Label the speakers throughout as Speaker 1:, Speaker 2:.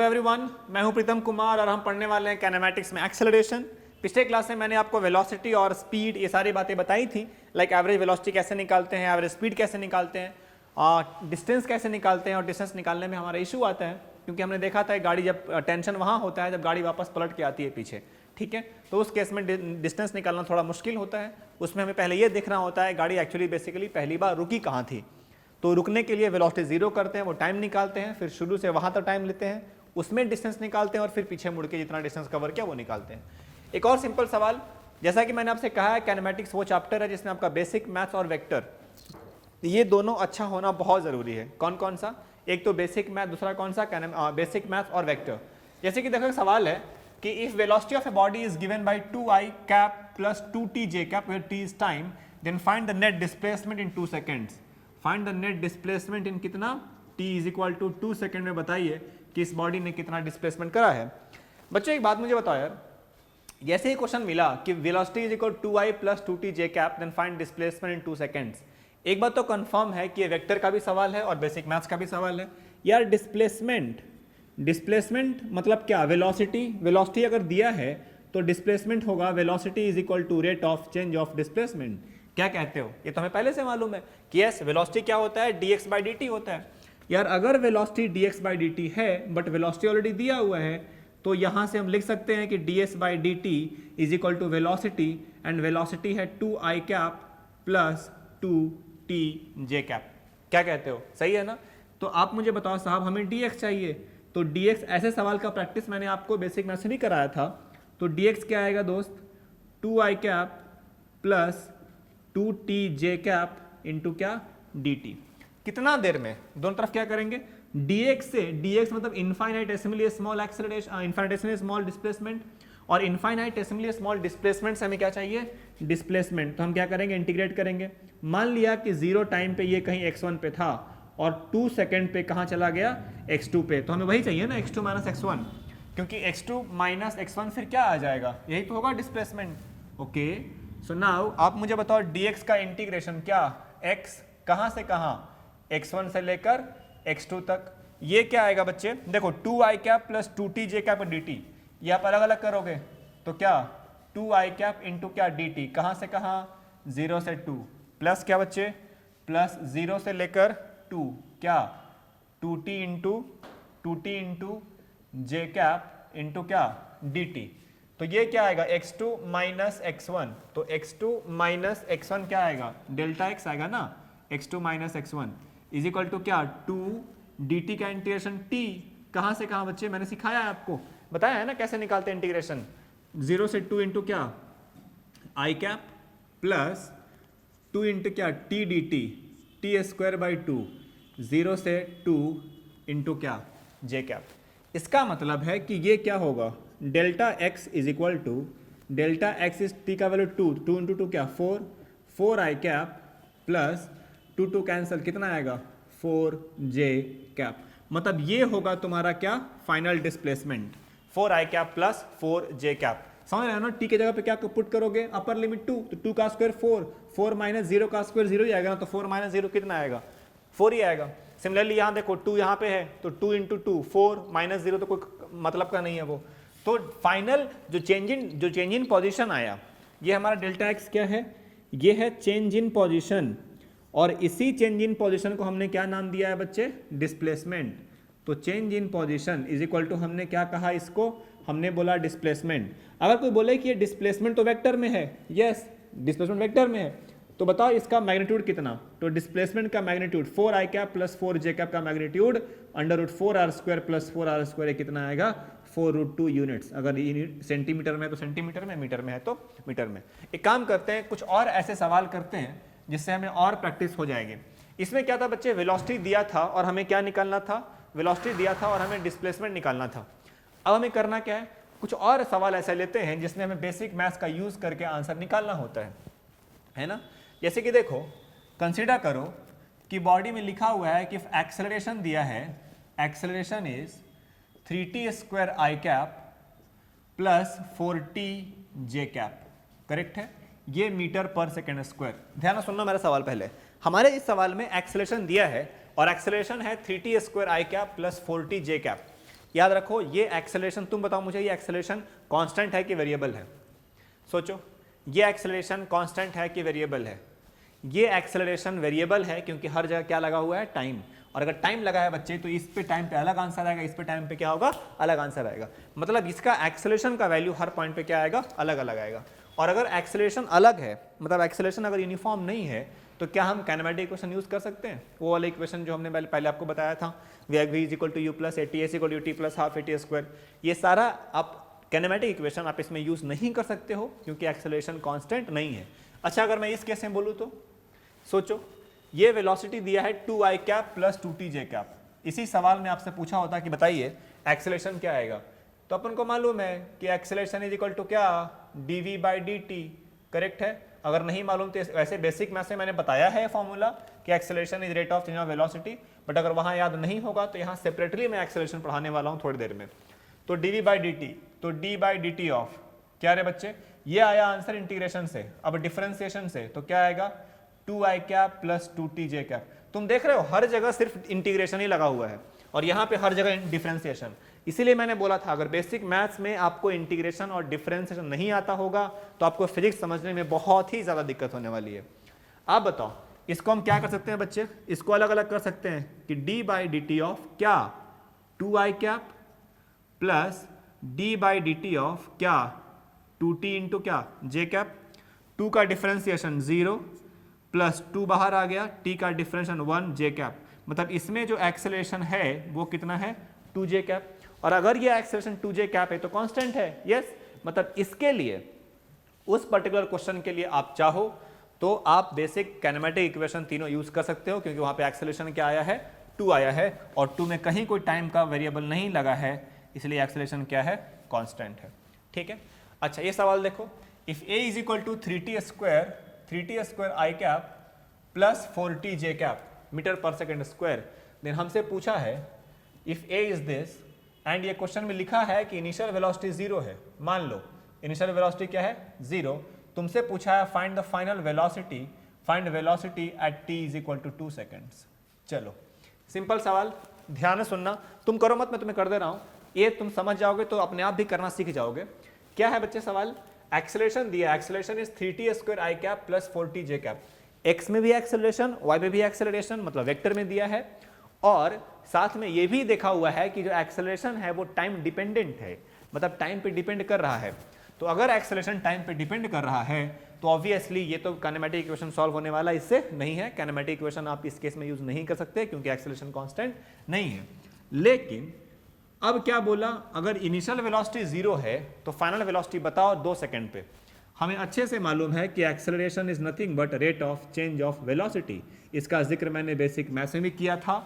Speaker 1: Hello everyone, मैं हूं प्रीतम कुमार और हम पढ़ने वाले हैं काइनेमैटिक्स में एक्सेलरेशन। पिछले क्लास में मैंने आपको वेलोसिटी और स्पीड ये सारी बातें बताई थी, लाइक एवरेज वेलोसिटी कैसे निकालते हैं, एवरेज स्पीड कैसे निकालते हैं, डिस्टेंस कैसे निकालते हैं। और डिस्टेंस निकालने में हमारा इशू आता है क्योंकि हमने देखा था गाड़ी जब टेंशन वहाँ होता है जब गाड़ी वापस पलट के आती है पीछे, ठीक है। तो उस केस में डिस्टेंस निकालना थोड़ा मुश्किल होता है। उसमें हमें पहले ये देखना होता है गाड़ी एक्चुअली बेसिकली पहली बार रुकी कहाँ थी। तो रुकने के लिए वेलोसिटी जीरो करते हैं, वो टाइम निकालते हैं, फिर शुरू से वहाँ तक टाइम लेते हैं, उसमें डिस्टेंस निकालते हैं और फिर पीछे मुड़ के जितना डिस्टेंस कवर किया वो निकालते हैं। एक और सिंपल सवाल, जैसा कि मैंने आपसे कहा है काइनेमैटिक्स वो चैप्टर है जिसमें आपका बेसिक मैथ्स और वेक्टर ये दोनों अच्छा होना बहुत ज़रूरी है। कौन कौन सा? एक तो बेसिक मैथ, दूसरा कौन सा? बेसिक मैथ्स और वेक्टर। जैसे कि देखो सवाल है कि if velocity of a body is given by 2i cap plus 2t j cap where t is time, then find the net displacement in 2 seconds. Find the net displacement in कितना? t is equal to 2 second में बताइए कि इस body ने कितना displacement करा है। बच्चों एक बात मुझे बताओ यार, जैसे ही क्वेश्चन मिला कि velocity is equal 2i plus 2t j cap then find displacement in 2 seconds, एक बात तो कंफर्म है कि ये वेक्टर का भी सवाल है और बेसिक मैथ्स का भी सवाल है। यार डिस्प्लेसमेंट मतलब क्या? वेलोसिटी अगर दिया है तो डिस्प्लेसमेंट होगा velocity is equal to rate of change of displacement. क्या कहते हो? ये तो हमें पहले से मालूम है कि यस वेलोसिटी क्या होता है? dx बाई dt होता है। यार अगर वेलोसिटी dx बाई dt है बट वेलोसिटी ऑलरेडी दिया हुआ है तो यहां से हम लिख सकते हैं कि ds by dt is equal to velocity, and velocity है 2i cap plus 2t j cap. क्या कहते हो? सही है ना? तो आप मुझे बताओ साहब हमें dx चाहिए, तो dx ऐसे सवाल का प्रैक्टिस मैंने आपको बेसिक मैथ्स में भी कराया था। तो dx क्या आएगा दोस्त? 2i cap plus 2t j cap into क्या? dt। कितना देर में? दोनों तरफ क्या करेंगे? dx से, dx मतलब इनफाइनाइटेसिमली स्मॉल एक्सेलरेशन, इनफाइनाइटेसिमली स्मॉल डिस्प्लेसमेंट, और इनफाइनाइटेसिमली स्मॉल डिस्प्लेसमेंट से हमें क्या चाहिए? डिस्प्लेसमेंट। तो हम क्या करेंगे? इंटीग्रेट करेंगे। मान लिया कि 0 टाइम पे ये कहीं x1 पे था और 2 सेकेंड पे कहाँ चला गया? x2 पे। तो हमें वही चाहिए ना, x2 माइनस x1, क्योंकि x2 माइनस x1 फिर क्या आ जाएगा? यही तो होगा डिस्प्लेसमेंट। ओके, सो नाउ आप मुझे बताओ dx का इंटीग्रेशन क्या? x कहाँ से कहाँ? x1 से लेकर x2 तक। ये क्या आएगा बच्चे? देखो 2i cap plus 2t j cap dt, ये आप अलग अलग करोगे तो क्या? 2i कैप इंटू क्या? dt, कहाँ से कहाँ? 0 से 2, प्लस क्या बच्चे? प्लस 0 से लेकर 2, क्या? 2t into j cap into क्या? dt। तो ये क्या आएगा? x2 minus x1। तो x2 माइनस x1 क्या आएगा? डेल्टा x आएगा ना, x2 minus x1 is equal to क्या? 2 dt का इंटीग्रेशन t कहाँ से कहाँ बच्चे? मैंने सिखाया है आपको, बताया है ना कैसे निकालते हैं इंटीग्रेशन। 0 से 2 इंटू क्या? i कैप प्लस 2 इंटू क्या? t dt, t square by 2, 0 से 2 इंटू क्या? j cap. इसका मतलब है कि ये क्या होगा? Delta x is equal to, delta x is t का वैल्यू 2 इंटू 2 क्या? 4i कैप प्लस 2 कैंसिल, कितना आएगा? 4j cap. मतलब ये होगा तुम्हारा क्या? Final displacement, 4i cap plus 4j cap. समझ रहे हो ना? t के जगह पे क्या पुट करोगे? अपर लिमिट 2, तो 2 का स्क्वायर 4 माइनस 0 का स्क्वायर 0 ही आएगा ना, तो 4 माइनस 0 कितना आएगा? 4 ही आएगा। सिमिलरली यहाँ देखो 2 यहाँ पे है तो 2 इंटू 2 4 माइनस 0 तो कोई मतलब का नहीं है वो। तो फाइनल जो चेंज इन पोजिशन आया, ये हमारा डेल्टा एक्स क्या है? ये है चेंज इन पोजिशन, और इसी चेंज इन पोजीशन को हमने क्या नाम दिया है बच्चे? डिस्प्लेसमेंट। तो change in position is equal to हमने क्या कहा इसको? हमने बोला डिस्प्लेसमेंट। अगर कोई बोले कि ये डिस्प्लेसमेंट तो वेक्टर में है, यस डिस्प्लेसमेंट वेक्टर में है, तो बताओ इसका मैग्नीट्यूड कितना? तो डिस्प्लेसमेंट का magnitude 4i cap plus 4j cap का magnitude √4r square plus 4r square कितना आएगा? 4√2 यूनिट्स। अगर सेंटीमीटर में है तो सेंटीमीटर में, मीटर में है तो मीटर में। एक काम करते हैं, कुछ और ऐसे सवाल करते हैं जिससे हमें और प्रैक्टिस हो जाएगी। इसमें क्या था बच्चे? वेलोसिटी दिया था और हमें क्या निकालना था? वेलोसिटी दिया था और हमें डिस्प्लेसमेंट निकालना था। अब हमें करना क्या है? कुछ और सवाल ऐसे लेते हैं जिसमें हमें बेसिक मैथ्स का यूज करके आंसर निकालना होता है ना? जैसे कि देखो, कंसीडर करो कि बॉडी में लिखा हुआ है कि एक्सेलरेशन दिया है, acceleration is 3t square i cap plus 4t j cap. Correct है? ये मीटर पर सेकेंड स्क्वायर। ध्यान से सुनना मेरा सवाल पहले। हमारे इस सवाल में एक्सेलरेशन दिया है और एक्सेलरेशन है 3t square i cap plus 4t j cap. याद रखो ये एक्सेलरेशन, तुम बताओ मुझे ये एक्सेलरेशन कांस्टेंट है कि वेरिएबल है? सोचो, ये एक्सेलरेशन कांस्टेंट है कि वेरिएबल है? ये एक्सेलरेशन वेरिएबल है क्योंकि हर जगह क्या लगा हुआ है? टाइम। और अगर टाइम लगा है बच्चे तो इस पे टाइम पे अलग आंसर आएगा, इस पे टाइम पे क्या होगा? अलग आंसर आएगा। मतलब इसका एक्सेलरेशन का वैल्यू हर पॉइंट पे क्या आएगा? अलग अलग आएगा। और अगर एक्सेलरेशन अलग है, मतलब एक्सेलरेशन अगर यूनिफॉर्म नहीं है, तो क्या हम काइनेमेटिक इक्वेशन यूज कर सकते हैं? वो वाला इक्वेशन जो हमने पहले आपको बताया था, v is equal to u plus a t s equal to t plus half a t square. ये सारा आप काइनेमेटिक इक्वेशन आप इसमें यूज नहीं कर सकते हो क्योंकि एक्सेलरेशन कांस्टेंट नहीं है। अच्छा, अगर मैं इस केस में बोलूँ तो सोचो, ये वेलोसिटी दिया है 2i cap plus 2tj cap. इसी सवाल में आपसे पूछा होता कि बताइए एक्सेलरेशन क्या आएगा, तो अपन को मालूम है कि एक्सेलरेशन इज इक्वल टू क्या? dv by dt। करेक्ट है? अगर नहीं मालूम तो वैसे बेसिक मैथ्स में मैंने बताया है फॉर्मूला कि acceleration is rate of change of velocity, but अगर वहां याद नहीं होगा तो यहाँ सेपरेटली मैं एक्सेलरेशन पढ़ाने वाला हूँ थोड़ी देर में। तो dv बाई dt, तो d बाई dt ऑफ क्या रे बच्चे? ये आया आंसर इंटीग्रेशन से। अब डिफरेंशिएशन से तो क्या आएगा? 2i cap plus 2tj cap. तुम देख रहे हो हर जगह सिर्फ इंटीग्रेशन ही लगा हुआ है और यहाँ पे हर जगह डिफरेंशिएशन। इसीलिए मैंने बोला था अगर बेसिक मैथ्स में आपको इंटीग्रेशन और डिफरेंशिएशन नहीं आता होगा तो आपको फिजिक्स समझने में बहुत ही ज्यादा दिक्कत होने वाली है। आप बताओ इसको हम क्या कर सकते हैं बच्चे? इसको अलग अलग कर सकते हैं कि d by d T of क्या? 2i cap plus d by d T of क्या? 2t इंटू क्या? j cap. 2 का डिफरेंशिएशन 0 प्लस 2 बाहर आ गया, t का डिफरेंशिएशन 1 j कैप। मतलब इसमें जो एक्सेलरेशन है वो कितना है? 2j cap. और अगर ये एक्सेलरेशन 2j कैप है तो कांस्टेंट है। यस, मतलब इसके लिए उस पर्टिकुलर क्वेश्चन के लिए आप चाहो तो आप बेसिक काइनेमेटिक इक्वेशन तीनों यूज कर सकते हो क्योंकि वहां पे एक्सेलरेशन क्या आया है? 2 आया है और 2 में कहीं कोई टाइम का वेरिएबल नहीं लगा है, इसलिए एक्सेलरेशन क्या है? कांस्टेंट है। ठीक है? अच्छा, ये सवाल देखो, if a is equal to 3t square i cap plus 4tj cap metre per second square, then हमसे पूछा है if a is this and ये क्वेश्चन में लिखा है कि इनिशियल वेलोसिटी 0 है। मान लो इनिशियल वेलोसिटी क्या है? 0। तुमसे पूछा है find the final velocity, find velocity at t is equal to 2 seconds. चलो सिंपल सवाल, ध्यान से सुनना, तुम करो मत, मैं तुम्हें कर दे रहा हूं। ये तुम समझ जाओगे तो अपने आप भी करना सीख जाओगे। क्या है बच्चे सवाल? एक्सेलरेशन दिया, acceleration is 3t square i cap plus 4tj cap. x में भी एक्सेलरेशन, y में भी एक्सेलरेशन, मतलब वेक्टर में दिया है, और साथ में ये भी देखा हुआ है कि जो एक्सेलरेशन है वो टाइम डिपेंडेंट है, मतलब टाइम पे डिपेंड कर रहा है। तो अगर एक्सेलरेशन टाइम पे डिपेंड कर रहा है तो ऑब्वियसली ये तो काइनेमेटिक इक्वेशन सॉल्व होने वाला इससे नहीं है। काइनेमेटिक इक्वेशन आप इस केस में यूज नहीं कर सकते क्योंकि एक्सेलरेशन कांस्टेंट नहीं है। लेकिन अब क्या बोला? अगर इनिशियल वेलोसिटी 0 है तो फाइनल वेलोसिटी बताओ 2 सेकंड पे। हमें अच्छे से मालूम है कि acceleration is nothing but rate of change of velocity. इसका जिक्र मैंने बेसिक मैथ्स में भी किया था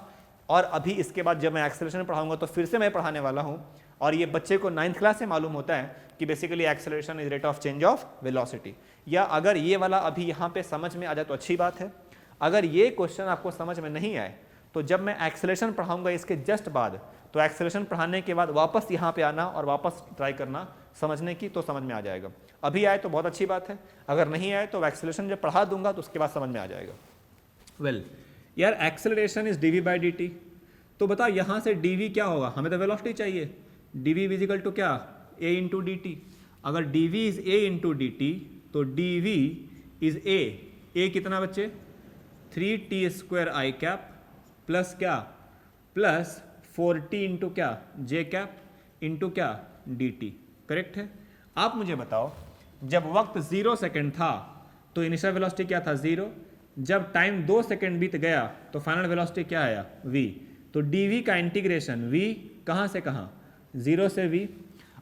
Speaker 1: और अभी इसके बाद जब मैं एक्सेलरेशन पढ़ाऊंगा तो फिर से मैं पढ़ाने वाला हूं। और ये बच्चे को 9th क्लास से मालूम होता है कि basically acceleration is rate of change of velocity. या अगर ये वाला अभी यहाँ पे समझ में आ जाए तो अच्छी बात है। अगर ये क्वेश्चन आपको समझ में नहीं आए तो जब मैं एक्सेलरेशन पढ़ाऊंगा इसके जस्ट बाद, तो एक्सेलरेशन पढ़ाने के बाद वापस यहाँ पे आना और वापस ट्राई करना समझने की, तो समझ में आ जाएगा। अभी आए तो बहुत अच्छी बात है, अगर नहीं आए तो एक्सेलरेशन जब पढ़ा दूंगा तो उसके बाद समझ में आ जाएगा। वेल यार, acceleration is dv by dt, तो बताओ यहाँ से dv क्या होगा? हमें तो वेलोसिटी चाहिए। dv इजिकल टू क्या? a into d T. अगर dv is a into d T तो dv इज a कितना बच्चे? 3t square i cap plus क्या? प्लस 4t इंटू क्या? j कैप इंटू क्या? dt। करेक्ट है? आप मुझे बताओ, जब वक्त 0 सेकेंड था तो इनिशियल वेलोसिटी क्या था? 0। जब टाइम 2 सेकेंड बीत गया तो फाइनल वेलोसिटी क्या आया? v। तो dv का इंटीग्रेशन v कहाँ से कहाँ? 0 से v।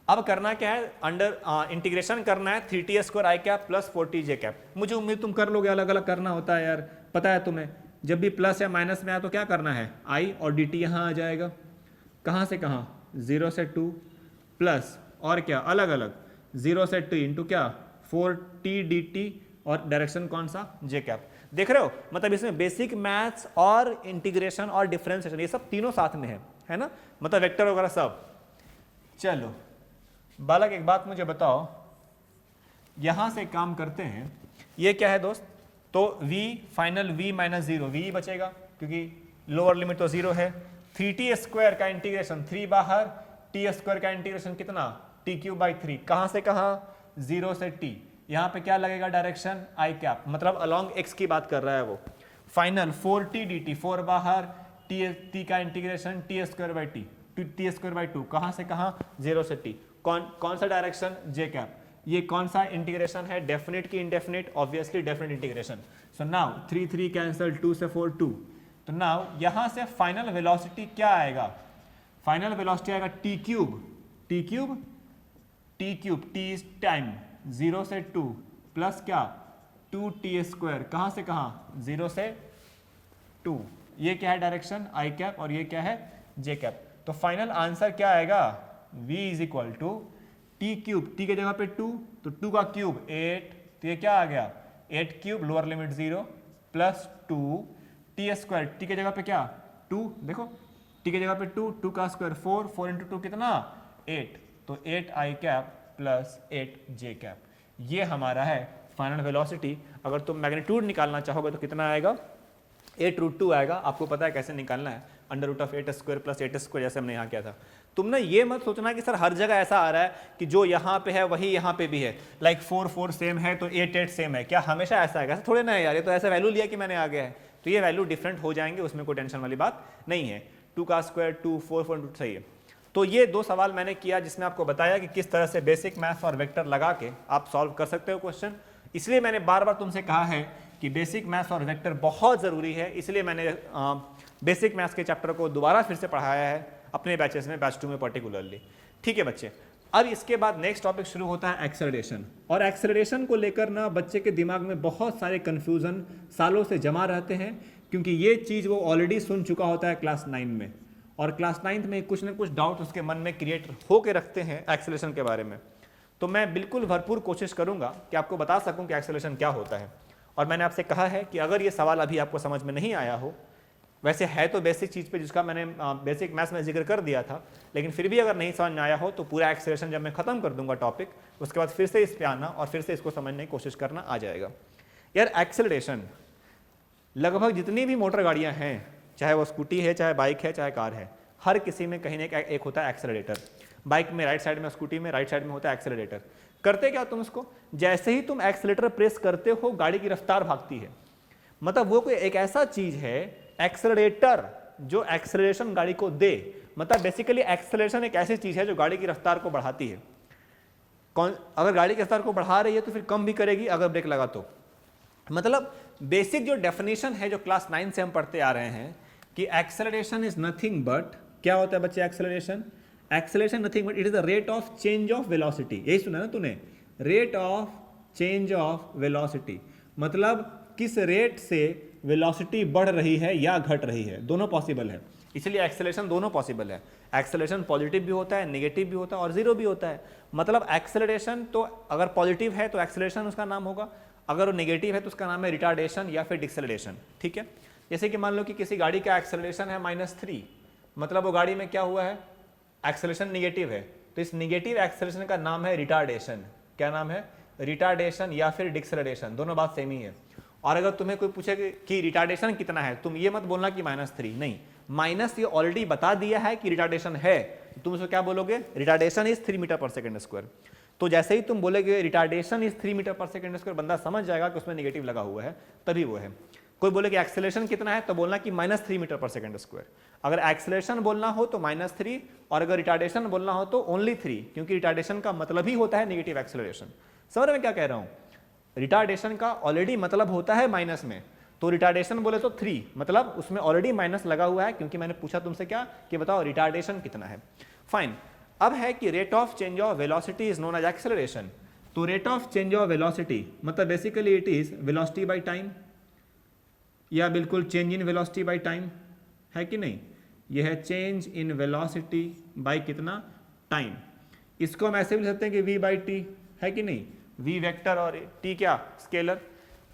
Speaker 1: अब करना क्या है? अंडर इंटीग्रेशन करना है 3t square i cap plus 4tj cap. मुझे उम्मीद तुम कर लोगे, अलग अलग करना होता है यार, पता है तुम्हें। जब भी प्लस या माइनस में आया तो क्या करना है? i और dt यहाँ आ जाएगा। कहाँ से कहाँ? 0 से 2 प्लस और क्या? अलग अलग 0 से 2 इंटू क्या? 4t dt और डायरेक्शन कौन सा? j cap. देख रहे हो, मतलब इसमें बेसिक मैथ्स और इंटीग्रेशन और डिफरेंशिएशन ये सब तीनों साथ में है ना, मतलब वेक्टर वगैरह सब। चलो बालक एक बात मुझे बताओ, यहां से काम करते हैं, ये क्या है दोस्त? तो v final v minus 0, v बचेगा क्योंकि लोअर लिमिट तो 0 है। 3t स्क्वायर का इंटीग्रेशन 3 बाहर, टी स्क्वायर का इंटीग्रेशन कितना, टी क्यूब बाई 3, कहां से कहां, 0 से t, यहां पे क्या लगेगा डायरेक्शन आई कैप, मतलब अलोंग x की बात कर रहा है वो। फाइनल 4t dt, 4 बाहर, t का integration T square by T square by 2, कहां से कहां, 0 से t, कौन सा डायरेक्शन, जे कैप। ये कौन सा इंटीग्रेशन है, डेफिनेट की indefinite, obviously definite integration. So now 3 3 cancel, 2 से 4 2, तो नाउ यहां से फाइनल वेलोसिटी क्या आएगा, फाइनल वेलोसिटी आएगा T cube T is time, 0 से 2 प्लस क्या 2t स्क्वायर, कहां से कहां, 0 से 2, ये क्या है डायरेक्शन आई कैप और ये क्या है जे कैप। तो फाइनल आंसर क्या आएगा, v is equal to t cube, t के जगह पे 2, तो 2 का क्यूब 8, तो ये क्या आ गया 8 cube lower limit 0 plus 2 T square, T के जगह पे क्या 2, देखो टी के जगह पे 2 का स्क्वायर 4, 4 इंटू 2 कितना 8, तो 8 आई कैप प्लस 8 जे कैप, ये हमारा है फाइनल वेलोसिटी। अगर तुम मैग्नीट्यूड निकालना चाहोगे तो कितना आएगा 8√2 आएगा, आपको पता है कैसे निकालना है, under root of 8 square plus 8 square, जैसे हमने यहाँ किया था। तुमने ये मत सोचना कि सर हर जगह ऐसा आ रहा है कि जो यहाँ पे है वही यहाँ पे भी है, लाइक 4 4 सेम है तो 8 8 सेम है, क्या हमेशा ऐसा है, ऐसा थोड़े ना है यार, ये तो ऐसा वैल्यू लिया कि मैंने आ गया है, तो ये वैल्यू डिफरेंट हो जाएंगे, उसमें कोई टेंशन वाली बात नहीं है। 2 का स्क्वायर 2, 4 4 2 सही है। तो ये 2 सवाल मैंने किया जिसमें आपको बताया कि किस तरह से बेसिक मैथ्स और वेक्टर लगा के आप सॉल्व कर सकते हो क्वेश्चन। इसलिए मैंने बार बार तुमसे कहा है कि बेसिक मैथ्स और वेक्टर बहुत ज़रूरी है, इसलिए मैंने बेसिक मैथ्स के चैप्टर को दोबारा फिर से पढ़ाया है अपने बैचेस में, बैच 2 में पर्टिकुलरली। ठीक है बच्चे, अब इसके बाद नेक्स्ट टॉपिक शुरू होता है एक्सेलरेशन, और एक्सेलरेशन को लेकर ना बच्चे के दिमाग में बहुत सारे कन्फ्यूज़न सालों से जमा रहते हैं, क्योंकि ये चीज़ वो ऑलरेडी सुन चुका होता है क्लास 9 में, और क्लास 9 में कुछ ना कुछ डाउट उसके मन में क्रिएट हो के रखते हैं एक्सेलरेशन के बारे में। तो मैं बिल्कुल भरपूर कोशिश करूंगा कि आपको बता सकूं कि एक्सेलरेशन क्या होता है। और मैंने आपसे कहा है कि अगर ये सवाल अभी आपको समझ में नहीं आया हो, वैसे है तो बेसिक चीज़ पे जिसका मैंने बेसिक मैथ्स में जिक्र कर दिया था, लेकिन फिर भी अगर नहीं समझ में आया हो तो पूरा एक्सेलरेशन जब मैं ख़त्म कर दूंगा टॉपिक, उसके बाद फिर से इस पे आना और फिर से इसको समझने की कोशिश करना आ जाएगा। यार एक्सेलरेशन लगभग जितनी भी मोटर गाड़ियाँ हैं, चाहे वो स्कूटी है, चाहे बाइक है, चाहे कार है, हर किसी में कहीं ना एक होता है एक्सेलरेटर। बाइक में राइट साइड में, स्कूटी में राइट साइड में होता है एक्सेलरेटर। करते क्या तुम उसको, जैसे ही तुम एक्सेलरेटर प्रेस करते हो गाड़ी की रफ्तार भागती है, मतलब वो कोई एक ऐसा चीज है एक्सेलरेटर जो एक्सेलरेशन गाड़ी को दे, मतलब बेसिकली एक्सेलरेशन एक ऐसी चीज है जो गाड़ी की रफ्तार को बढ़ाती है। अगर गाड़ी की रफ्तार को बढ़ा रही है तो फिर कम भी करेगी अगर ब्रेक लगा तो। मतलब बेसिक जो डेफिनेशन है जो क्लास 9 से हम पढ़ते आ रहे हैं कि एक्सेलरेशन इज नथिंग बट, क्या होता है बच्चे acceleration, acceleration nothing but it is the rate of change of velocity. यही सुना ना तूने, rate of change of velocity, मतलब किस रेट से वेलोसिटी बढ़ रही है या घट रही है, दोनों पॉसिबल है। इसलिए एक्सेलरेशन दोनों पॉसिबल है, एक्सेलरेशन पॉजिटिव भी होता है, नेगेटिव भी होता है और जीरो भी होता है। मतलब एक्सेलरेशन तो अगर पॉजिटिव है तो एक्सेलरेशन उसका नाम होगा, अगर वो नेगेटिव है तो उसका नाम है रिटार्डेशन या फिर डिक्सेलरेशन। ठीक है, जैसे कि मान लो कि किसी गाड़ी का एक्सेलरेशन है -3, मतलब वो गाड़ी में क्या हुआ है, एक्सेलरेशन निगेटिव है, तो इस निगेटिव एक्सेलरेशन का नाम है रिटार्डेशन। क्या नाम है, रिटार्डेशन या फिर डिक्सेलरेशन, दोनों बात सेम ही है। और अगर तुम्हें कोई पूछे कि रिटार्डेशन कितना है, तुम ये मत बोलना कि -3, नहीं, माइनस ये ऑलरेडी बता दिया है कि रिटार्डेशन है, तुम उसको क्या बोलोगे, retardation is 3 metre per second square. तो जैसे ही तुम बोलोगे retardation is 3 metre per second square, बंदा समझ जाएगा कि उसमें नेगेटिव लगा हुआ है, तभी वो है। कोई बोले कि एक्सेलरेशन कितना है तो बोलना कि -3 मीटर पर सेकेंड स्क्वायर। अगर एक्सेलरेशन बोलना हो तो -3, और अगर रिटार्डेशन बोलना हो तो ओनली 3, क्योंकि रिटार्डेशन का मतलब ही होता है नेगेटिव एक्सेलरेशन। समझ में क्या कह रहा हूं, रिटार्डेशन का ऑलरेडी मतलब होता है माइनस में, तो रिटार्डेशन बोले तो 3, मतलब उसमें ऑलरेडी माइनस लगा हुआ है, क्योंकि मैंने पूछा तुमसे क्या कि बताओ रिटार्डेशन कितना है। फाइन, अब है कि rate of change of velocity is known as acceleration. तो rate of change of velocity मतलब basically it is velocity by time, या बिल्कुल change in velocity by time, है कि नहीं, यह है चेंज इन वेलोसिटी बाय कितना, टाइम। इसको हम ऐसे भी लिख सकते हैं कि v बाई टी, है कि नहीं, v वेक्टर और t क्या, स्केलर।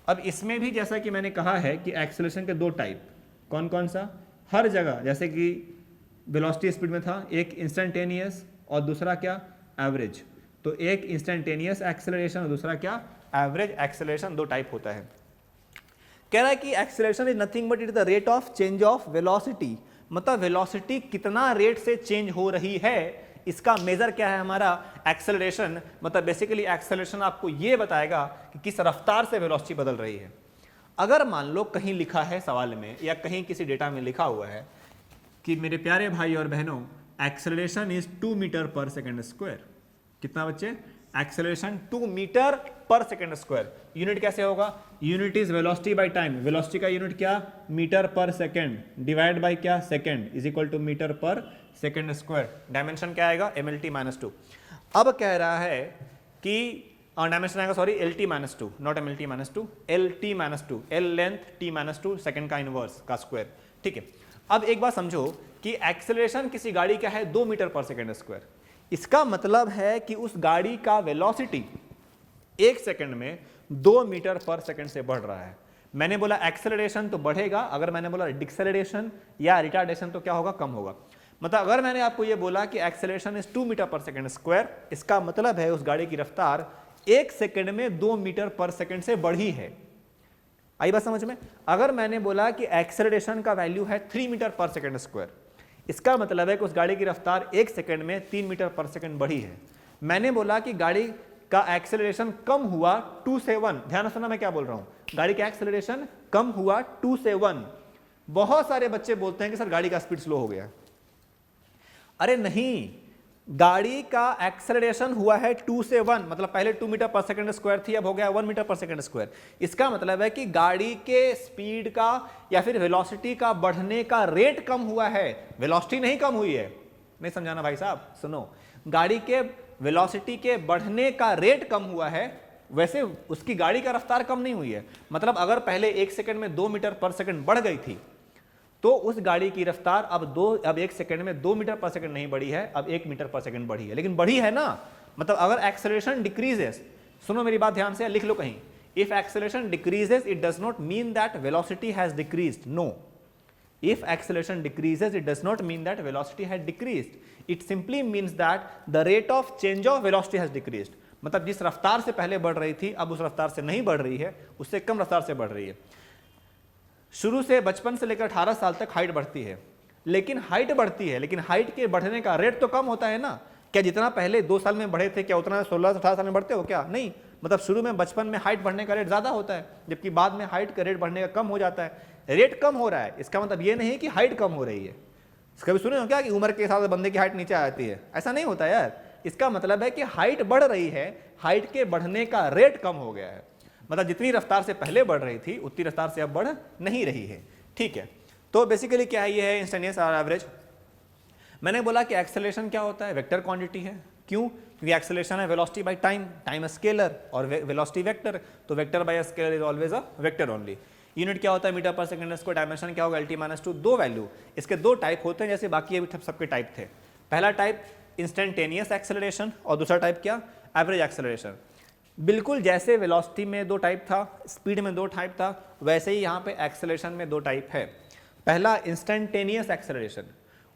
Speaker 1: अब इसमें भी जैसा कि मैंने कहा है कि एक्सेलरेशन के 2 टाइप, कौन कौन सा, हर जगह, जैसे कि वेलोसिटी स्पीड में था, एक इंस्टेंटेनियस और दूसरा क्या, एवरेज। तो एक इंस्टेंटेनियस एक्सेलरेशन और दूसरा क्या, एवरेज एक्सेलरेशन, 2 टाइप होता है। कह रहा है कि acceleration is nothing but it is the rate of change of velocity, मतलब वेलोसिटी कितना रेट से चेंज हो रही है, इसका मेजर क्या है हमारा एक्सेलरेशन, मतलब बेसिकली एक्सेलरेशन आपको ये बताएगा कि किस रफ्तार से वेलोसिटी बदल रही है। अगर मान लो कहीं लिखा है सवाल में या कहीं किसी डेटा में लिखा हुआ है कि मेरे प्यारे भाई और बहनों acceleration is 2 metre per second square, कितना बच्चे, acceleration 2 metre per second square, unit कैसे होगा, unit is velocity by time, velocity का यूनिट क्या, metre per second divide by क्या, second, is equal to metre per second square, dimension क्या आएगा, mlt - 2। अब कह रहा है कि डायमेंशन आएगा, sorry, LT - 2, not mlt - 2, LT - 2, L length, T - 2 second का इनवर्स का स्क्वायर, ठीक है। अब एक बात समझो कि एक्सेलरेशन किसी गाड़ी का है 2 मीटर पर सेकेंड स्क्वायर, इसका मतलब है कि उस गाड़ी का वेलोसिटी 1 सेकंड में 2 मीटर पर सेकंड से बढ़ रहा है। मैंने बोला एक्सेलरेशन तो बढ़ेगा, अगर मैंने बोला डिक्सेलरेशन या रिटार्डेशन तो क्या होगा, कम होगा। मतलब अगर मैंने आपको ये बोला कि एक्सेलरेशन इज 2 मीटर पर सेकंड स्क्वायर, इसका मतलब है उस गाड़ी की रफ्तार 1 सेकंड में 2 मीटर पर सेकंड से बढ़ी है। आई बात समझ में। अगर मैंने बोला कि एक्सेलरेशन का वैल्यू है 3 मीटर पर सेकंड स्क्वायर, इसका मतलब है कि उस गाड़ी की रफ्तार 1 सेकंड में 3 मीटर पर सेकंड बढ़ी है। मैंने बोला कि गाड़ी का एक्सेलरेशन कम हुआ 2 से 1, ध्यान सुना मैं क्या बोल रहा हूं, गाड़ी का एक्सेलरेशन कम हुआ 2 से 1। बहुत सारे बच्चे बोलते हैं कि सर गाड़ी का स्पीड स्लो हो गया। अरे नहीं, गाड़ी का एक्सेलरेशन हुआ है 2 से 1, मतलब पहले 2 मीटर पर सेकंड स्क्वायर थी, अब हो गया 1 मीटर पर सेकंड स्क्वायर। इसका मतलब है कि गाड़ी के स्पीड का या फिर वेलोसिटी का बढ़ने का रेट कम हुआ है, वेलोसिटी नहीं कम हुई है। नहीं समझाना भाई साहब, सुनो, गाड़ी के वेलोसिटी के बढ़ने का रेट कम हुआ है, वैसे उसकी गाड़ी का रफ्तार कम नहीं हुई है। मतलब अगर पहले 1 सेकंड में 2 मीटर पर सेकंड बढ़ गई थी, तो उस गाड़ी की रफ्तार अब 1 सेकंड में 2 मीटर पर सेकंड नहीं बढ़ी है, अब 1 मीटर पर सेकंड बढ़ी है, लेकिन बढ़ी है ना। मतलब अगर एक्सेलरेशन डिक्रीजेस, सुनो मेरी बात ध्यान से, लिख लो कहीं, if acceleration decreases it does not mean that velocity has decreased, no. If acceleration decreases, it does not mean that velocity had decreased. It simply means that the rate of change of velocity has decreased. मतलब जिस रफ्तार से पहले बढ़ रही थी अब उस रफ्तार से नहीं बढ़ रही है, उससे कम रफ्तार से बढ़ रही है। शुरू से बचपन से लेकर 18 साल तक हाइट बढ़ती है, लेकिन हाइट बढ़ती है, लेकिन हाइट के बढ़ने का रेट तो कम होता है ना। क्या जितना पहले 2 साल में बढ़े थे क्या उतना 16 से 18 साल में बढ़ते हो क्या, नहीं। मतलब शुरू में बचपन में हाइट बढ़ने का रेट ज्यादा होता है, जबकि बाद में हाइट का रेट बढ़ने का कम हो जाता है। रेट कम हो रहा है, इसका मतलब ये नहीं कि हाइट कम हो रही है। कभी सुने हो क्या कि उम्र के हिसाब से बंदे की हाइट नीचे आती है, ऐसा नहीं होता यार। इसका मतलब है कि हाइट बढ़ रही है, हाइट के बढ़ने का रेट कम हो गया है। मतलब जितनी रफ्तार से पहले बढ़ रही थी उतनी रफ्तार से अब बढ़ नहीं रही है, ठीक है। तो बेसिकली क्या है, ये है इंस्टेंटेनियस एवरेज। मैंने बोला कि एक्सेलरेशन क्या होता है, वेक्टर क्वांटिटी है। क्यों, क्योंकि एक्सेलरेशन है velocity by time, time scalar और वेलोसिटी वेक्टर, तो vector by scalar is always a vector only. Unit क्या होता है, मीटर पर सेकंड स्क्वायर, डायमेंशन क्या होगा, LT - 2, 2 वैल्यू। इसके 2 टाइप होते हैं, जैसे बाकी अभी सबके टाइप थे। पहला टाइप इंस्टेंटेनियस एक्सेलरेशन और दूसरा टाइप क्या, एवरेज एक्सेलरेशन। बिल्कुल जैसे वेलोसिटी में 2 टाइप था, स्पीड में 2 टाइप था, वैसे ही यहाँ पे एक्सेलरेशन में 2 टाइप है। पहला instantaneous acceleration.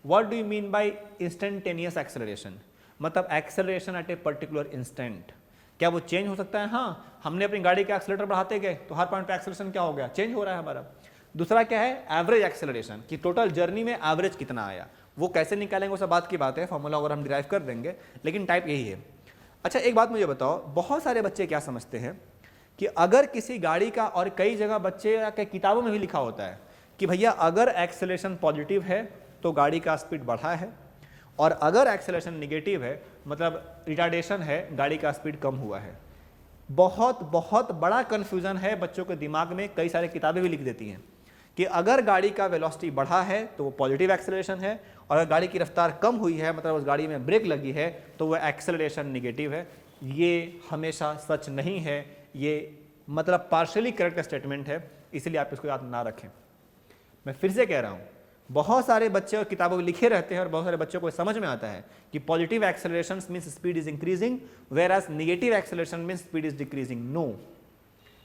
Speaker 1: What do you mean by instantaneous acceleration, मतलब acceleration at a particular instant. क्या वो चेंज हो सकता है, हाँ। हमने अपनी गाड़ी का एक्सेलरेटर बढ़ाते गए तो हर पॉइंट पे एक्सेलरेशन क्या हो गया, चेंज हो रहा है हमारा। दूसरा क्या है, एवरेज एक्सेलरेशन, कि टोटल जर्नी में एवरेज कितना आया। वो कैसे निकालेंगे वो सब बात की बात है, फॉर्मूला अगर हम डिराइव कर देंगे, लेकिन टाइप यही है। अच्छा एक बात मुझे बताओ, बहुत सारे बच्चे क्या समझते हैं कि अगर किसी गाड़ी का, और कई जगह बच्चे या कई किताबों में भी लिखा होता है कि भैया अगर एक्सेलरेशन पॉजिटिव है तो गाड़ी का स्पीड बढ़ा है, और अगर एक्सेलरेशन निगेटिव है मतलब रिटार्डेशन है, गाड़ी का स्पीड कम हुआ है। बहुत बहुत बड़ा कन्फ्यूजन है बच्चों के दिमाग में, कई सारी किताबें भी लिख देती हैं कि अगर गाड़ी का वेलोसिटी बढ़ा है तो वो पॉजिटिव एक्सेलरेशन है, और अगर गाड़ी की रफ्तार कम हुई है मतलब उस गाड़ी में ब्रेक लगी है तो वो एक्सेलरेशन निगेटिव है। ये हमेशा सच नहीं है, ये मतलब पार्शियली करेक्ट स्टेटमेंट है, इसलिए आप इसको याद ना रखें। मैं फिर से कह रहा हूँ, बहुत सारे बच्चे और किताबों में लिखे रहते हैं और बहुत सारे बच्चों को समझ में आता है कि positive acceleration means speed is increasing, whereas negative acceleration means speed is decreasing. No,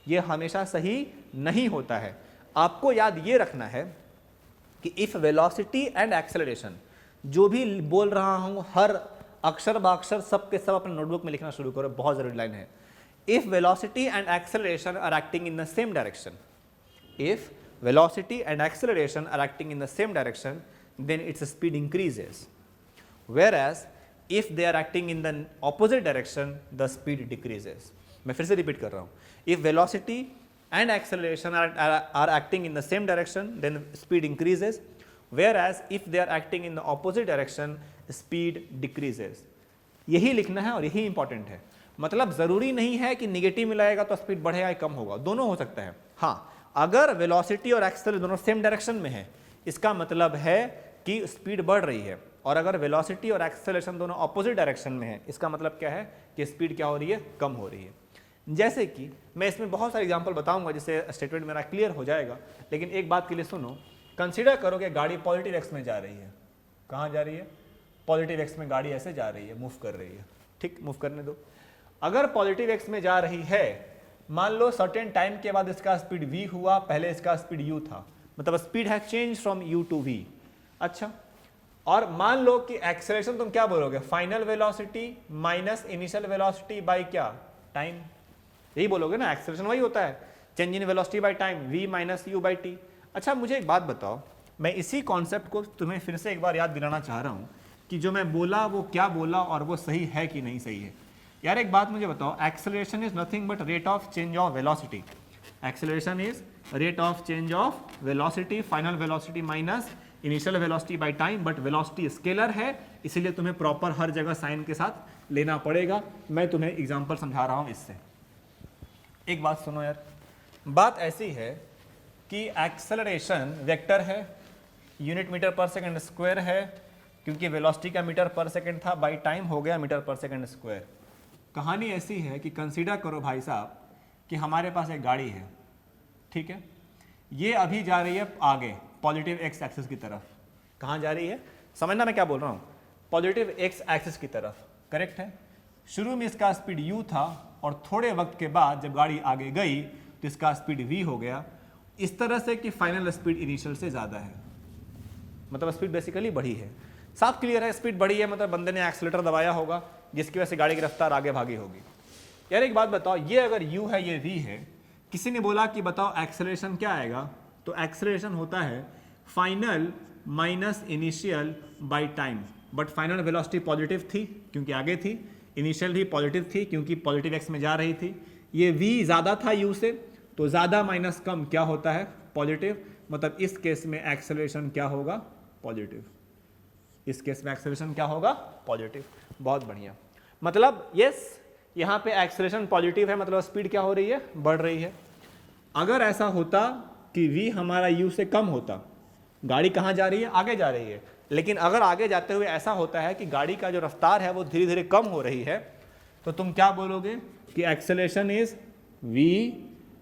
Speaker 1: ये हमेशा सही नहीं होता है। आपको याद ये रखना है कि इफ वेलोसिटी एंड एक्सेलरेशन, जो भी बोल रहा हूं हर अक्षर बाक्षर सब के सब अपने नोटबुक में लिखना शुरू करो, बहुत जरूरी लाइन है। If velocity and acceleration are acting in the same direction, if velocity and acceleration are acting in the same direction, then its speed increases. Whereas if they are acting in the opposite direction the speed decreases. मैं फिर से repeat कर रहा हूँ, if velocity and acceleration are acting in the same direction, then speed increases, whereas if they are acting in the opposite direction, speed decreases। यही लिखना है और यही इंपॉर्टेंट है। मतलब जरूरी नहीं है कि निगेटिव मिलाएगा तो स्पीड बढ़ेगा या कम होगा, दोनों हो सकता है। हाँ, अगर वेलोसिटी और एक्सेलरेशन दोनों सेम डायरेक्शन में है, इसका मतलब है कि स्पीड बढ़ रही है, और अगर वेलोसिटी और एक्सेलरेशन दोनों ऑपोजिट डायरेक्शन में है, इसका मतलब क्या है कि स्पीड क्या हो रही है, कम हो रही है। जैसे कि मैं इसमें बहुत सारे एग्जांपल बताऊंगा जिससे स्टेटमेंट मेरा क्लियर हो जाएगा, लेकिन एक बात के लिए सुनो, कंसीडर करो कि गाड़ी पॉजिटिव एक्स में जा रही है। कहाँ जा रही है? पॉजिटिव एक्स में गाड़ी ऐसे जा रही है, मूव कर रही है। ठीक, मूव करने दो। अगर पॉजिटिव एक्स में जा रही है, मान लो सर्टेन टाइम के बाद इसका स्पीड v हुआ, पहले इसका स्पीड u था, मतलब स्पीड है change from u to v। अच्छा, और मान लो कि एक्सेलरेशन तुम क्या बोलोगे, final velocity minus initial velocity bye क्या, टाइम। यही बोलोगे ना, एक्सेलरेशन वही होता है, change in velocity by time, v minus you by T. अच्छा, मुझे एक बात बताओ, मैं इसी कॉन्सेप्ट को तुम्हें फिर से एक बार याद दिलाना चाह रहा हूँ कि जो मैं बोला वो क्या बोला और वो सही है कि नहीं सही है। यार एक बात मुझे बताओ, acceleration is nothing but rate of change of velocity. Acceleration is rate of change of velocity, final velocity minus initial velocity by time, but velocity scalar है, इसीलिए तुम्हें प्रॉपर हर जगह साइन के साथ लेना पड़ेगा। मैं तुम्हें एग्जाम्पल समझा रहा हूँ इससे। एक बात सुनो यार, बात ऐसी है कि एक्सेलरेशन वेक्टर है, यूनिट मीटर पर सेकंड स्क्वायर है, क्योंकि वेलोसिटी का मीटर पर सेकंड था, बाई टाइम हो गया मीटर पर सेकंड स्क्वायर। कहानी ऐसी है कि कंसीडर करो भाई साहब कि हमारे पास एक गाड़ी है, ठीक है, ये अभी जा रही है आगे पॉजिटिव एक्स एक्सिस की तरफ। कहाँ जा रही है, समझना मैं क्या बोल रहा हूँ, पॉजिटिव एक्स एक्सिस की तरफ, करेक्ट है। शुरू में इसका स्पीड u था और थोड़े वक्त के बाद जब गाड़ी आगे गई तो इसका स्पीड v हो गया, इस तरह से कि फाइनल स्पीड इनिशियल से ज़्यादा है, मतलब स्पीड बेसिकली बढ़ी है। साफ क्लियर है, स्पीड बढ़ी है मतलब बंदे ने एक्सीलरेटर दबाया होगा, जिसकी वजह से गाड़ी की रफ्तार आगे भागी होगी। यार एक बात बताओ, ये अगर u है, ये v है, किसी ने बोला कि बताओ एक्सेलरेशन क्या आएगा, तो एक्सेलरेशन होता है final minus initial by time, but final velocity positive थी क्योंकि आगे थी, इनिशियल भी पॉजिटिव थी क्योंकि पॉजिटिव एक्स में जा रही थी। ये v ज़्यादा था u से, तो ज़्यादा माइनस कम क्या होता है, पॉजिटिव, मतलब इस केस में एक्सेलरेशन क्या होगा, पॉजिटिव। इस केस में एक्सेलरेशन क्या होगा, पॉजिटिव। बहुत बढ़िया, मतलब यस, यहाँ पे एक्सेलरेशन पॉजिटिव है, मतलब स्पीड क्या हो रही है, बढ़ रही है। अगर ऐसा होता कि v हमारा u से कम होता, गाड़ी कहाँ जा रही है, आगे जा रही है, लेकिन अगर आगे जाते हुए ऐसा होता है कि गाड़ी का जो रफ्तार है वो धीरे धीरे कम हो रही है, तो तुम क्या बोलोगे कि acceleration is v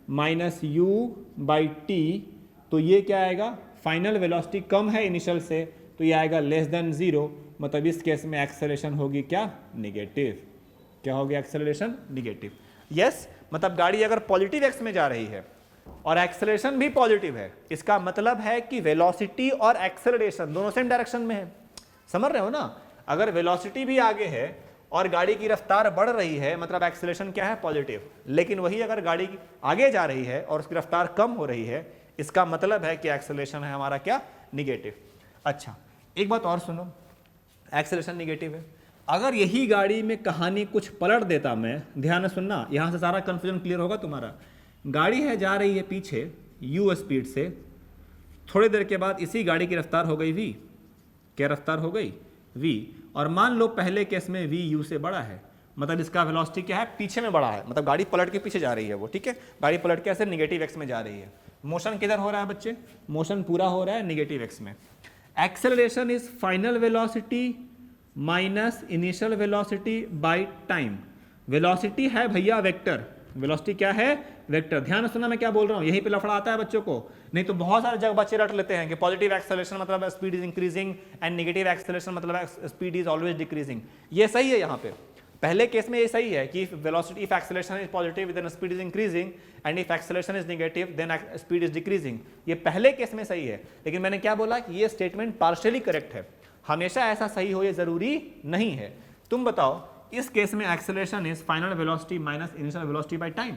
Speaker 1: minus you by T. तो ये क्या आएगा, फाइनल वेलोसिटी कम है इनिशियल से, तो ये आएगा लेस देन 0, मतलब इस केस में एक्सेलरेशन होगी क्या, निगेटिव। क्या होगी, एक्सेलरेशन निगेटिव। यस, मतलब गाड़ी अगर पॉजिटिव एक्स में जा रही है और एक्सेलरेशन भी पॉजिटिव है, इसका मतलब है कि वेलोसिटी और एक्सेलरेशन दोनों सेम डायरेक्शन में है। समझ रहे हो ना, अगर वेलोसिटी भी आगे है और गाड़ी की रफ्तार बढ़ रही है, मतलब एक्सेलरेशन क्या है, पॉजिटिव। लेकिन वही अगर गाड़ी आगे जा रही है और उसकी रफ्तार कम हो रही है, इसका मतलब है कि एक्सेलरेशन है हमारा क्या, निगेटिव। अच्छा, एक बात और सुनो, एक्सेलरेशन निगेटिव है, अगर यही गाड़ी में कहानी कुछ पलट देता मैं, ध्यान से सुनना, यहां से सारा कंफ्यूजन क्लियर होगा तुम्हारा। गाड़ी है, जा रही है पीछे u स्पीड से, थोड़ी देर के बाद इसी गाड़ी की रफ्तार हो गई v। क्या रफ्तार हो गई, v, और मान लो पहले केस में v u से बड़ा है, मतलब इसका वेलोसिटी क्या है, पीछे में बड़ा है, मतलब गाड़ी पलट के पीछे जा रही है वो, ठीक है, गाड़ी पलट के ऐसे निगेटिव एक्स में जा रही है। मोशन किधर हो रहा है बच्चे, मोशन पूरा हो रहा है निगेटिव एक्स में। Acceleration is final velocity minus initial velocity by time. Velocity है भैया वेक्टर, वेलोसिटी क्या है, वेक्टर। ध्यान सुनना मैं क्या बोल रहा हूँ, यहीं पे लफड़ा आता है बच्चों को, नहीं तो बहुत सारे जगह बच्चे रट लेते हैं कि पॉजिटिव एक्सेलरेशन मतलब speed is increasing and negative acceleration मतलब स्पीड इज ऑलवेज डिक्रीजिंग। ये सही है, यहाँ पे पहले केस में ये सही है कि velocity if acceleration is positive then speed is increasing and if acceleration is negative then speed is decreasing. ये पहले केस में सही है, लेकिन मैंने क्या बोला कि ये स्टेटमेंट पार्शियली करेक्ट है, हमेशा ऐसा सही हो ये जरूरी नहीं है। तुम बताओ, इस केस में acceleration is final velocity minus initial velocity by time,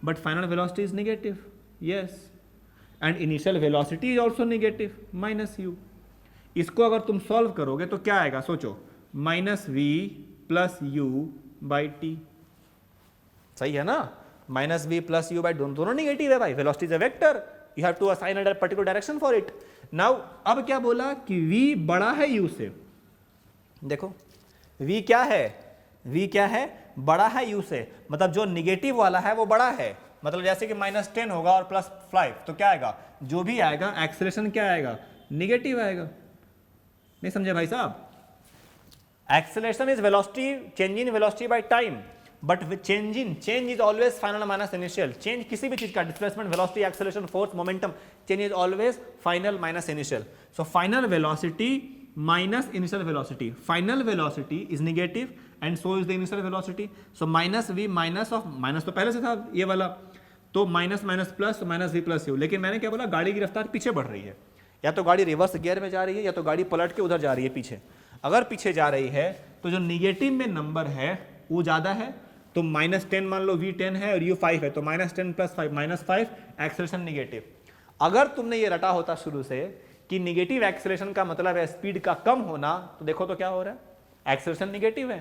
Speaker 1: but final velocity is negative, yes, and initial velocity is also negative minus u. इसको अगर तुम सॉल्व करोगे तो क्या आएगा, सोचो, minus v plus u by t. सही है ना, minus v plus u by दोनों निगेटिव है भाई, velocity is a vector, you have to assign a particular direction for it. Now अब क्या बोला कि v बड़ा है u से, देखो v क्या है, v क्या है, बड़ा है u से, मतलब जो निगेटिव वाला है वो बड़ा है, मतलब जैसे कि -10 होगा और +5 तो क्या आएगा, जो भी आएगा एक्सेलरेशन क्या आएगा, निगेटिव आएगा। नहीं समझे भाई साहब, acceleration is velocity, change in velocity by time, but change is always final minus initial. Change किसी भी चीज का, displacement, velocity, acceleration, force, momentum, change is always final minus initial. So final velocity minus initial velocity, final velocity is negative and so is the initial velocity. So minus v minus of, minus तो पहले से था ये वाला, तो minus minus plus, minus v plus you. लेकिन मैंने क्या बोला, गाड़ी की रफ्तार पीछे बढ़ रही है, या तो गाड़ी रिवर्स गियर में जा रही है या तो गाड़ी पलट के उधर जा रही है पीछे। अगर पीछे जा रही है तो जो निगेटिव में नंबर है वो ज्यादा है, तो -10 मान लो v10 है और u5 है, तो -10 + 5 -5, एक्सेलरेशन निगेटिव। अगर तुमने ये रटा होता शुरू से कि निगेटिव एक्सेलरेशन का मतलब है स्पीड का कम होना, तो देखो तो क्या हो रहा है, एक्सेलरेशन निगेटिव है,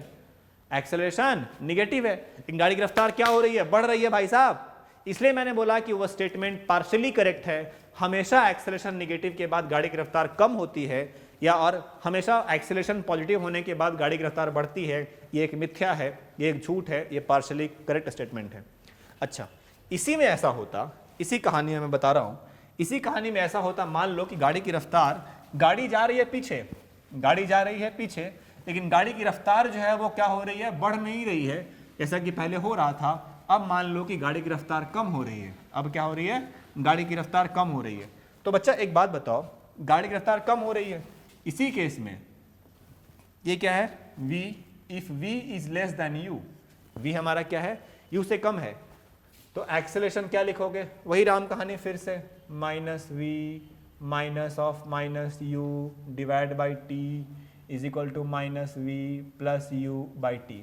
Speaker 1: एक्सेलरेशन निगेटिव है, लेकिन गाड़ी की रफ्तार क्या हो रही है, बढ़ रही है भाई साहब। इसलिए मैंने बोला कि वो स्टेटमेंट पार्शियली करेक्ट है, हमेशा एक्सेलरेशन निगेटिव के बाद गाड़ी की रफ्तार कम होती है, या और हमेशा एक्सेलरेशन पॉजिटिव होने के बाद गाड़ी की रफ्तार बढ़ती है, ये एक मिथ्या है, ये एक झूठ है, ये पार्शियली करेक्ट स्टेटमेंट है। अच्छा, इसी में ऐसा होता, इसी कहानी में मैं बता रहा हूं, इसी कहानी में ऐसा होता, मान लो कि गाड़ी की रफ्तार, गाड़ी जा रही है पीछे, गाड़ी जा रही है पीछे, लेकिन गाड़ी की रफ्तार जो है वो क्या हो रही है, बढ़ नहीं रही है जैसा कि पहले हो रहा था। अब मान लो कि गाड़ी की रफ्तार कम हो रही है, अब क्या हो रही है, गाड़ी की रफ्तार कम हो रही है। तो बच्चा एक बात बताओ, गाड़ी की रफ्तार कम हो रही है, इसी केस में ये क्या है, v, if v is less than u, v हमारा क्या है, u से कम है, तो एक्सेलरेशन क्या लिखोगे, वही राम कहानी फिर से, -v minus of -u divide by t is equal to -v plus u by t।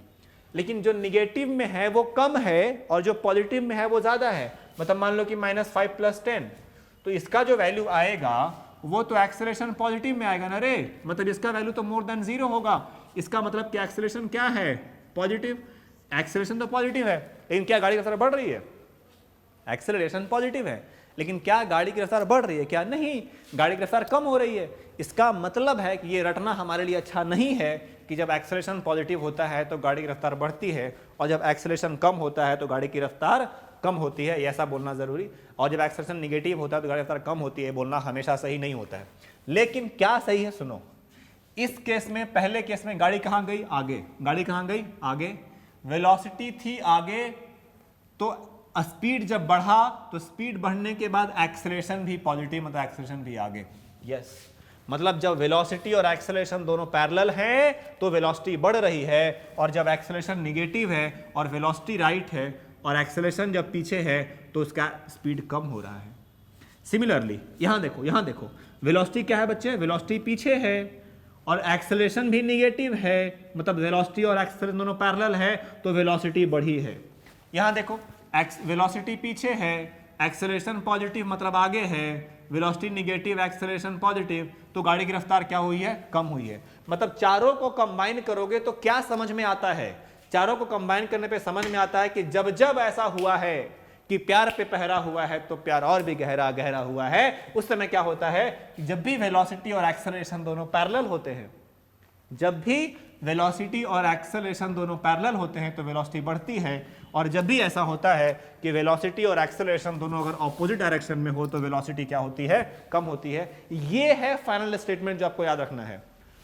Speaker 1: लेकिन जो निगेटिव में है वो कम है और जो पॉजिटिव में है वो ज्यादा है, मतलब मान लो कि -5 + 10, तो इसका जो वैल्यू आएगा वो तो एक्सेलरेशन पॉजिटिव में आएगा ना रे, मतलब इसका वैल्यू तो मोर देन 0 होगा। इसका मतलब कि एक्सेलरेशन क्या है, पॉजिटिव, एक्सेलरेशन तो पॉजिटिव है, लेकिन क्या गाड़ी की रफ्तार बढ़ रही है, एक्सेलरेशन पॉजिटिव है, लेकिन क्या गाड़ी की रफ्तार बढ़ रही है, क्या नहीं, गाड़ी की रफ्तार कम हो रही है। इसका मतलब है कि ये रटना हमारे लिए अच्छा नहीं है कि जब एक्सेलरेशन पॉजिटिव होता है तो गाड़ी की रफ्तार बढ़ती है, और जब एक्सेलरेशन कम होता है तो गाड़ी की रफ्तार कम होती है, ऐसा बोलना जरूरी, और जब एक्सेलरेशन निगेटिव होता है तो गाड़ी की रफ्तार कम होती है, बोलना हमेशा सही नहीं होता है। लेकिन क्या सही है, सुनो, इस केस में, पहले केस में गाड़ी कहां गई, आगे, गाड़ी कहां गई, आगे, वेलोसिटी थी आगे, तो स्पीड जब बढ़ा तो स्पीड बढ़ने के बाद एक्सेलरेशन भी पॉजिटिव, मतलब एक्सेलरेशन भी आगे। यस, मतलब जब वेलोसिटी और एक्सेलरेशन दोनों पैरेलल हैं तो वेलोसिटी बढ़ रही है, और जब एक्सेलरेशन निगेटिव है और वेलोसिटी राइट है और एक्सेलरेशन जब पीछे है तो उसका स्पीड कम हो रहा है। सिमिलरली यहां देखो, यहां देखो, वेलोसिटी क्या है बच्चे, वेलोसिटी पीछे है और एक्सेलरेशन भी निगेटिव है, मतलब वेलोसिटी और एक्सेलरेशन दोनों पैरेलल है तो वेलोसिटी बढ़ी है। यहां देखो, वेलोसिटी पीछे है, एक्सेलरेशन पॉजिटिव मतलब आगे है, वेलोसिटी निगेटिव, एक्सेलरेशन पॉजिटिव, तो गाड़ी की रफ्तार क्या हुई है, कम हुई है। मतलब चारों को कंबाइन करोगे तो क्या समझ में आता है, चारों को कंबाइन करने पे समझ में आता है कि जब जब ऐसा हुआ है कि प्यार पे पहरा हुआ है तो प्यार और भी गहरा गहरा हुआ है, उस समय क्या होता है, जब भी वेलोसिटी और एक्सेलरेशन दोनों पैरेलल होते हैं, जब भी वेलोसिटी और एक्सेलरेशन दोनों पैरेलल होते हैं तो वेलोसिटी बढ़ती है, और जब भी ऐसा होता है कि वेलोसिटी और एक्सेलरेशन दोनों अगर ऑपोजिट डायरेक्शन में हो तो वेलोसिटी क्या होती है, कम होती है। ये है फाइनल स्टेटमेंट जो आपको याद रखना है।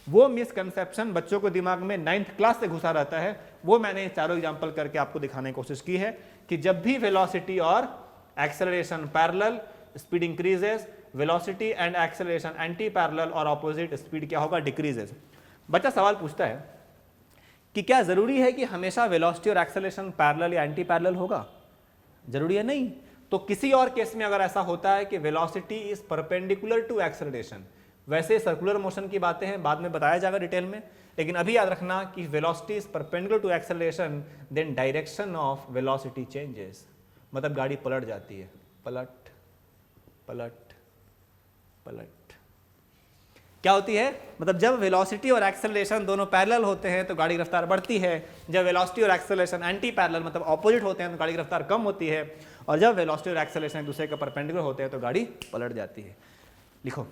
Speaker 1: वो मिसकंसेप्शन बच्चों को दिमाग में 9th क्लास से घुसा रहता है, वो मैंने चारों एग्जांपल करके आपको दिखाने की कोशिश की है कि जब भी वेलोसिटी और acceleration parallel, speed increases, velocity and acceleration anti parallel और ऑपोजिट, स्पीड क्या होगा, डिक्रीजेस। बच्चा सवाल पूछता है कि क्या जरूरी है कि हमेशा वेलोसिटी और एक्सेलरेशन पैरेलल या एंटी पैरेलल होगा, जरूरी है नहीं। तो किसी और केस में अगर ऐसा होता है कि velocity is perpendicular to acceleration, वैसे सर्कुलर मोशन की बातें हैं, बाद में बताया जाएगा डिटेल में, लेकिन अभी याद रखना कि velocity is perpendicular to acceleration, then direction of velocity changes, मतलब गाड़ी पलट जाती है, पलट पलट पलट। क्या होती है, मतलब जब वेलोसिटी और एक्सेलरेशन दोनों पैरेलल होते हैं तो गाड़ी की रफ्तार बढ़ती है, जब वेलोसिटी और एक्सेलरेशन एंटी पैरेलल मतलब ऑपोजिट होते हैं तो गाड़ी की रफ्तार कम होती है, और जब वेलोसिटी और एक्सेलरेशन एक दूसरे के परपेंडिकुलर होते हैं तो गाड़ी पलट जाती है। लिखो।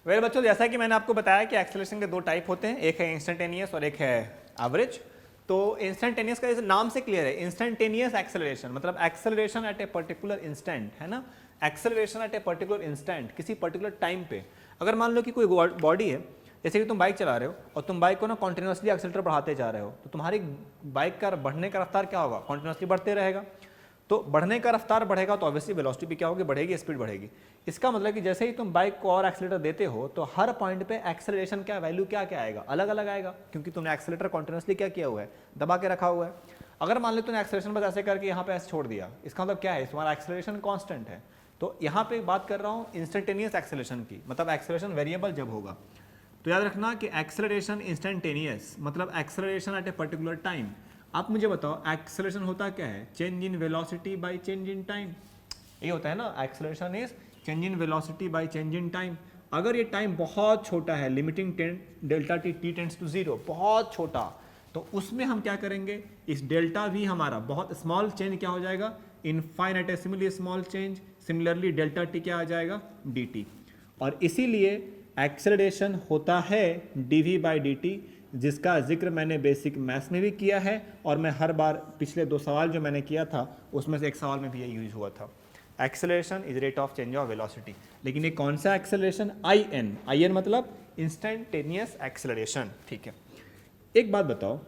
Speaker 1: वेल बच्चों, जैसा कि मैंने आपको बताया कि एक्सेलरेशन के दो टाइप होते हैं, एक है इंस्टेंटेनियस और एक है एवरेज। तो इंस्टेंटेनियस का इस नाम से क्लियर है, इंस्टेंटेनियस एक्सेलरेशन मतलब acceleration at a particular instant, है ना, acceleration at a particular instant, किसी पर्टिकुलर टाइम पे। अगर मान लो कि कोई बॉडी है, जैसे कि तुम बाइक चला रहे हो और तुम बाइक को ना कॉन्टिन्यूसली एक्सेलरेटर बढ़ाते जा रहे हो, तो तुम्हारी बाइक का बढ़ने का रफ्तार क्या होगा, कॉन्टिन्यूसली बढ़ते रहेगा। तो बढ़ने का रफ्तार बढ़ेगा तो ऑब्वियसली वेलोसिटी भी क्या होगी, बढ़ेगी, स्पीड बढ़ेगी। इसका मतलब कि जैसे ही तुम बाइक को और एक्सेलरेटर देते हो तो हर पॉइंट पे एक्सेलरेशन का वैल्यू क्या क्या आएगा, अलग अलग आएगा, क्योंकि तुमने एक्सेलरेटर कॉन्टिन्यूसली क्या किया हुआ है, दबा के रखा हुआ है। अगर मान लो तुमने एक्सेलरेशन बस ऐसे करके यहाँ पे ऐसे छोड़ दिया, इसका मतलब क्या है, तुम्हारा एक्सेलरेशन कॉन्स्टेंट है। तो यहाँ पे बात कर रहा हूँ इंस्टेंटेनियस एक्सेलरेशन की, मतलब एक्सेलरेशन वेरिएबल जब होगा। तो याद रखना कि एक्सेलरेशन इंस्टेंटेनियस मतलब acceleration at a particular time. आप मुझे बताओ एक्सेलरेशन होता क्या है, change in velocity by change in time, ये होता है ना, acceleration is change in velocity by change in time. अगर ये टाइम बहुत छोटा है, limiting delta t t tends to zero, बहुत छोटा, तो उसमें हम क्या करेंगे, इस डेल्टा वी हमारा बहुत स्मॉल चेंज क्या हो जाएगा, infinitesimally small change, similarly delta t क्या आ जाएगा, डी टी। और इसीलिए एक्सेलरेशन होता है dv बाई dt, जिसका जिक्र मैंने बेसिक मैथ्स में भी किया है, और मैं हर बार पिछले 2 सवाल जो मैंने किया था उसमें से एक सवाल में भी ये यूज हुआ था। Acceleration is rate of change of velocity. लेकिन ये कौन सा एक्सेलरेशन, आई एन मतलब इंस्टेंटेनियस एक्सेलरेशन, ठीक है। एक बात बताओ,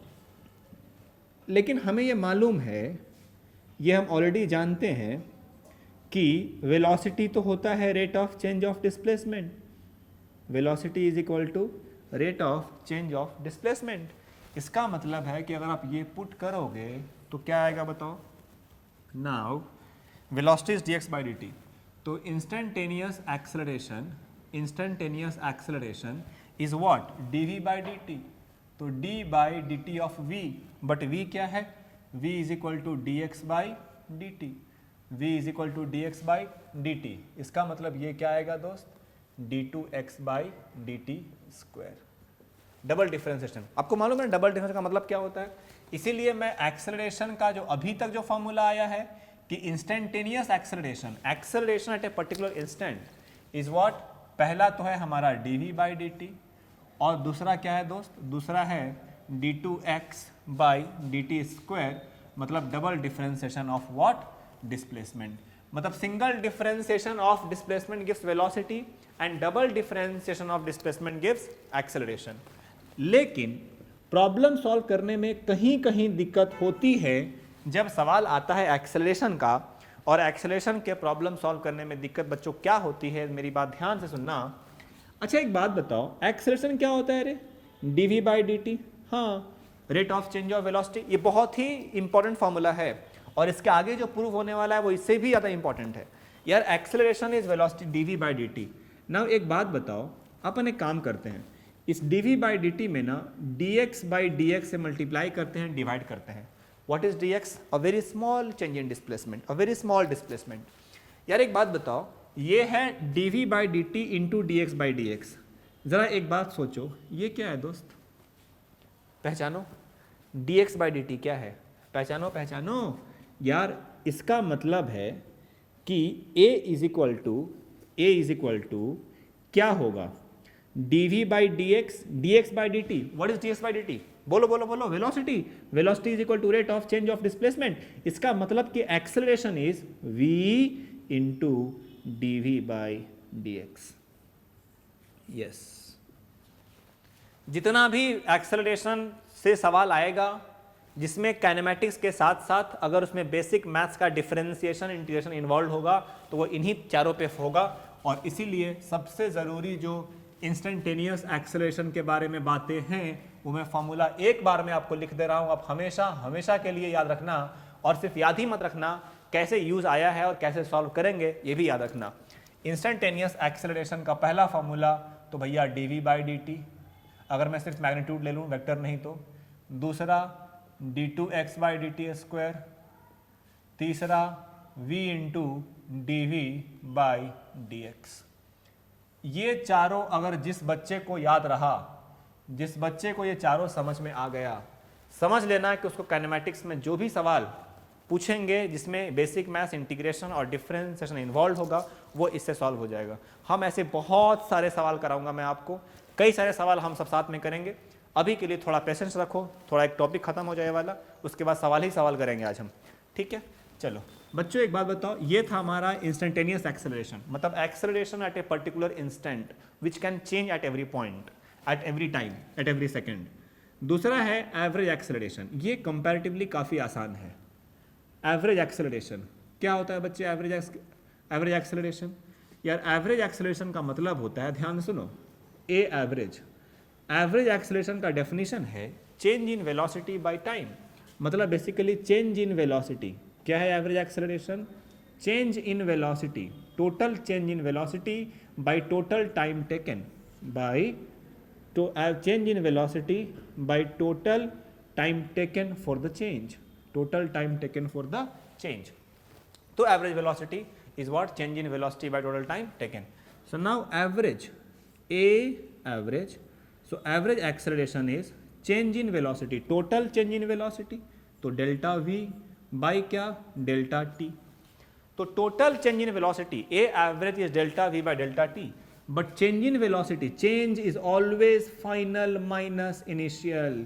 Speaker 1: लेकिन हमें ये मालूम है, ये हम ऑलरेडी जानते हैं कि वेलोसिटी तो होता है rate of change of displacement, velocity is equal to rate of change of displacement. इसका मतलब है कि अगर आप ये पुट करोगे तो क्या आएगा बताओ, now velocity is dx by dt, तो instantaneous acceleration is what, dv by dt, तो d by dt of v, but v क्या है, v is equal to dx by dt, v is equal to dx by dt। इसका मतलब ये क्या आएगा दोस्त, d2x by dt square. Double differentiation, आपको मालूम है डबल डिफरेंशिएशन का मतलब क्या होता है, इसीलिए मैं एक्सेलरेशन का जो अभी तक जो फॉर्मूला आया है कि instantaneous acceleration, acceleration at a particular instant is what, पहला तो है हमारा dv बाई dt, और दूसरा क्या है दोस्त, दूसरा है d2x बाई dt स्क्वायर, मतलब double differentiation of what, displacement. मतलब single differentiation of displacement gives velocity and double differentiation of displacement gives acceleration. लेकिन प्रॉब्लम सॉल्व करने में कहीं कहीं दिक्कत होती है जब सवाल आता है एक्सेलरेशन का, और एक्सेलरेशन के प्रॉब्लम सॉल्व करने में दिक्कत बच्चों क्या होती है, मेरी बात ध्यान से सुनना। अच्छा एक बात बताओ, एक्सेलरेशन क्या होता है रे, dv बाई dt, हाँ, rate of change of velocity, ये बहुत ही इंपॉर्टेंट फॉर्मूला है, और इसके आगे जो प्रूव होने वाला है वो इससे भी ज़्यादा इंपॉर्टेंट है यार। Acceleration is velocity dv by dt। Now एक बात बताओ, अपन एक काम करते हैं, इस dv बाई dt में ना dx बाई dx से मल्टीप्लाई करते हैं, डिवाइड करते हैं। What is dx, a very small change in displacement, a very small displacement. यार एक बात बताओ, ये है dv by dt into dx by dx, जरा एक बात सोचो, ये क्या है दोस्त, पहचानो, dx बाई dt क्या है, पहचानो पहचानो यार। इसका मतलब है कि a इज इक्वल टू क्या होगा, dv by dx by dt। What is dx by dt, बोलो बोलो बोलो, velocity is equal to rate of change of displacement. इसका मतलब कि acceleration is v into dv by dx। Yes, जितना भी एक्सेलरेशन से सवाल आएगा जिसमें काइनेमैटिक्स के साथ साथ अगर उसमें बेसिक मैथ्स का डिफरेंशिएशन इंटीग्रेशन इन्वॉल्व होगा तो वो इन्हीं चारों पे होगा। और इसीलिए सबसे ज़रूरी जो इंस्टेंटेनियस एक्सेलरेशन के बारे में बातें हैं वो मैं फॉर्मूला एक बार में आपको लिख दे रहा हूँ, आप हमेशा हमेशा के लिए याद रखना, और सिर्फ याद ही मत रखना, कैसे यूज़ आया है और कैसे सॉल्व करेंगे ये भी याद रखना। इंस्टेंटेनियस एक्सेलरेशन का पहला फॉर्मूला तो भैया dv बाई dt, अगर मैं सिर्फ मैग्नीट्यूड ले लूँ वेक्टर नहीं तो, दूसरा d2x बाई dt स्क्वायर, तीसरा v into dv by dx। ये चारों अगर जिस बच्चे को याद रहा, जिस बच्चे को ये चारों समझ में आ गया, समझ लेना कि उसको काइनेमैटिक्स में जो भी सवाल पूछेंगे जिसमें बेसिक मैथ्स, इंटीग्रेशन और डिफरेंशिएशन इन्वॉल्व होगा, वो इससे सॉल्व हो जाएगा। हम ऐसे बहुत सारे सवाल कराऊंगा मैं आपको, कई सारे सवाल हम सब साथ में करेंगे। अभी के लिए थोड़ा पेशेंस रखो, थोड़ा एक टॉपिक खत्म हो जाए वाला, उसके बाद सवाल ही सवाल करेंगे आज हम, ठीक है। चलो बच्चों एक बात बताओ, ये था हमारा इंस्टेंटेनियस एक्सेलरेशन, मतलब acceleration at a particular instant which can change at every point, at every time, at every second. दूसरा है एवरेज एक्सेलरेशन, ये कंपैरेटिवली काफ़ी आसान है। एवरेज एक्सेलरेशन क्या होता है बच्चे? एवरेज एक्सेलरेशन, यार एवरेज एक्सेलरेशन का मतलब होता है, ध्यान सुनो, ए एवरेज। एवरेज एक्सेलरेशन का डेफिनेशन है change in velocity by time, मतलब बेसिकली चेंज इन वेलोसिटी। क्या है average acceleration? Change in velocity, total change in velocity by total time taken, bye change in velocity by total time taken for the change, total time taken for the change. So average velocity is what? Change in velocity by total time taken. So now average, A average, so average acceleration is change in velocity, total change in velocity, तो delta V by क्या? delta T. तो total change in velocity, A average is delta V by delta T, but change in velocity, change is always final minus initial,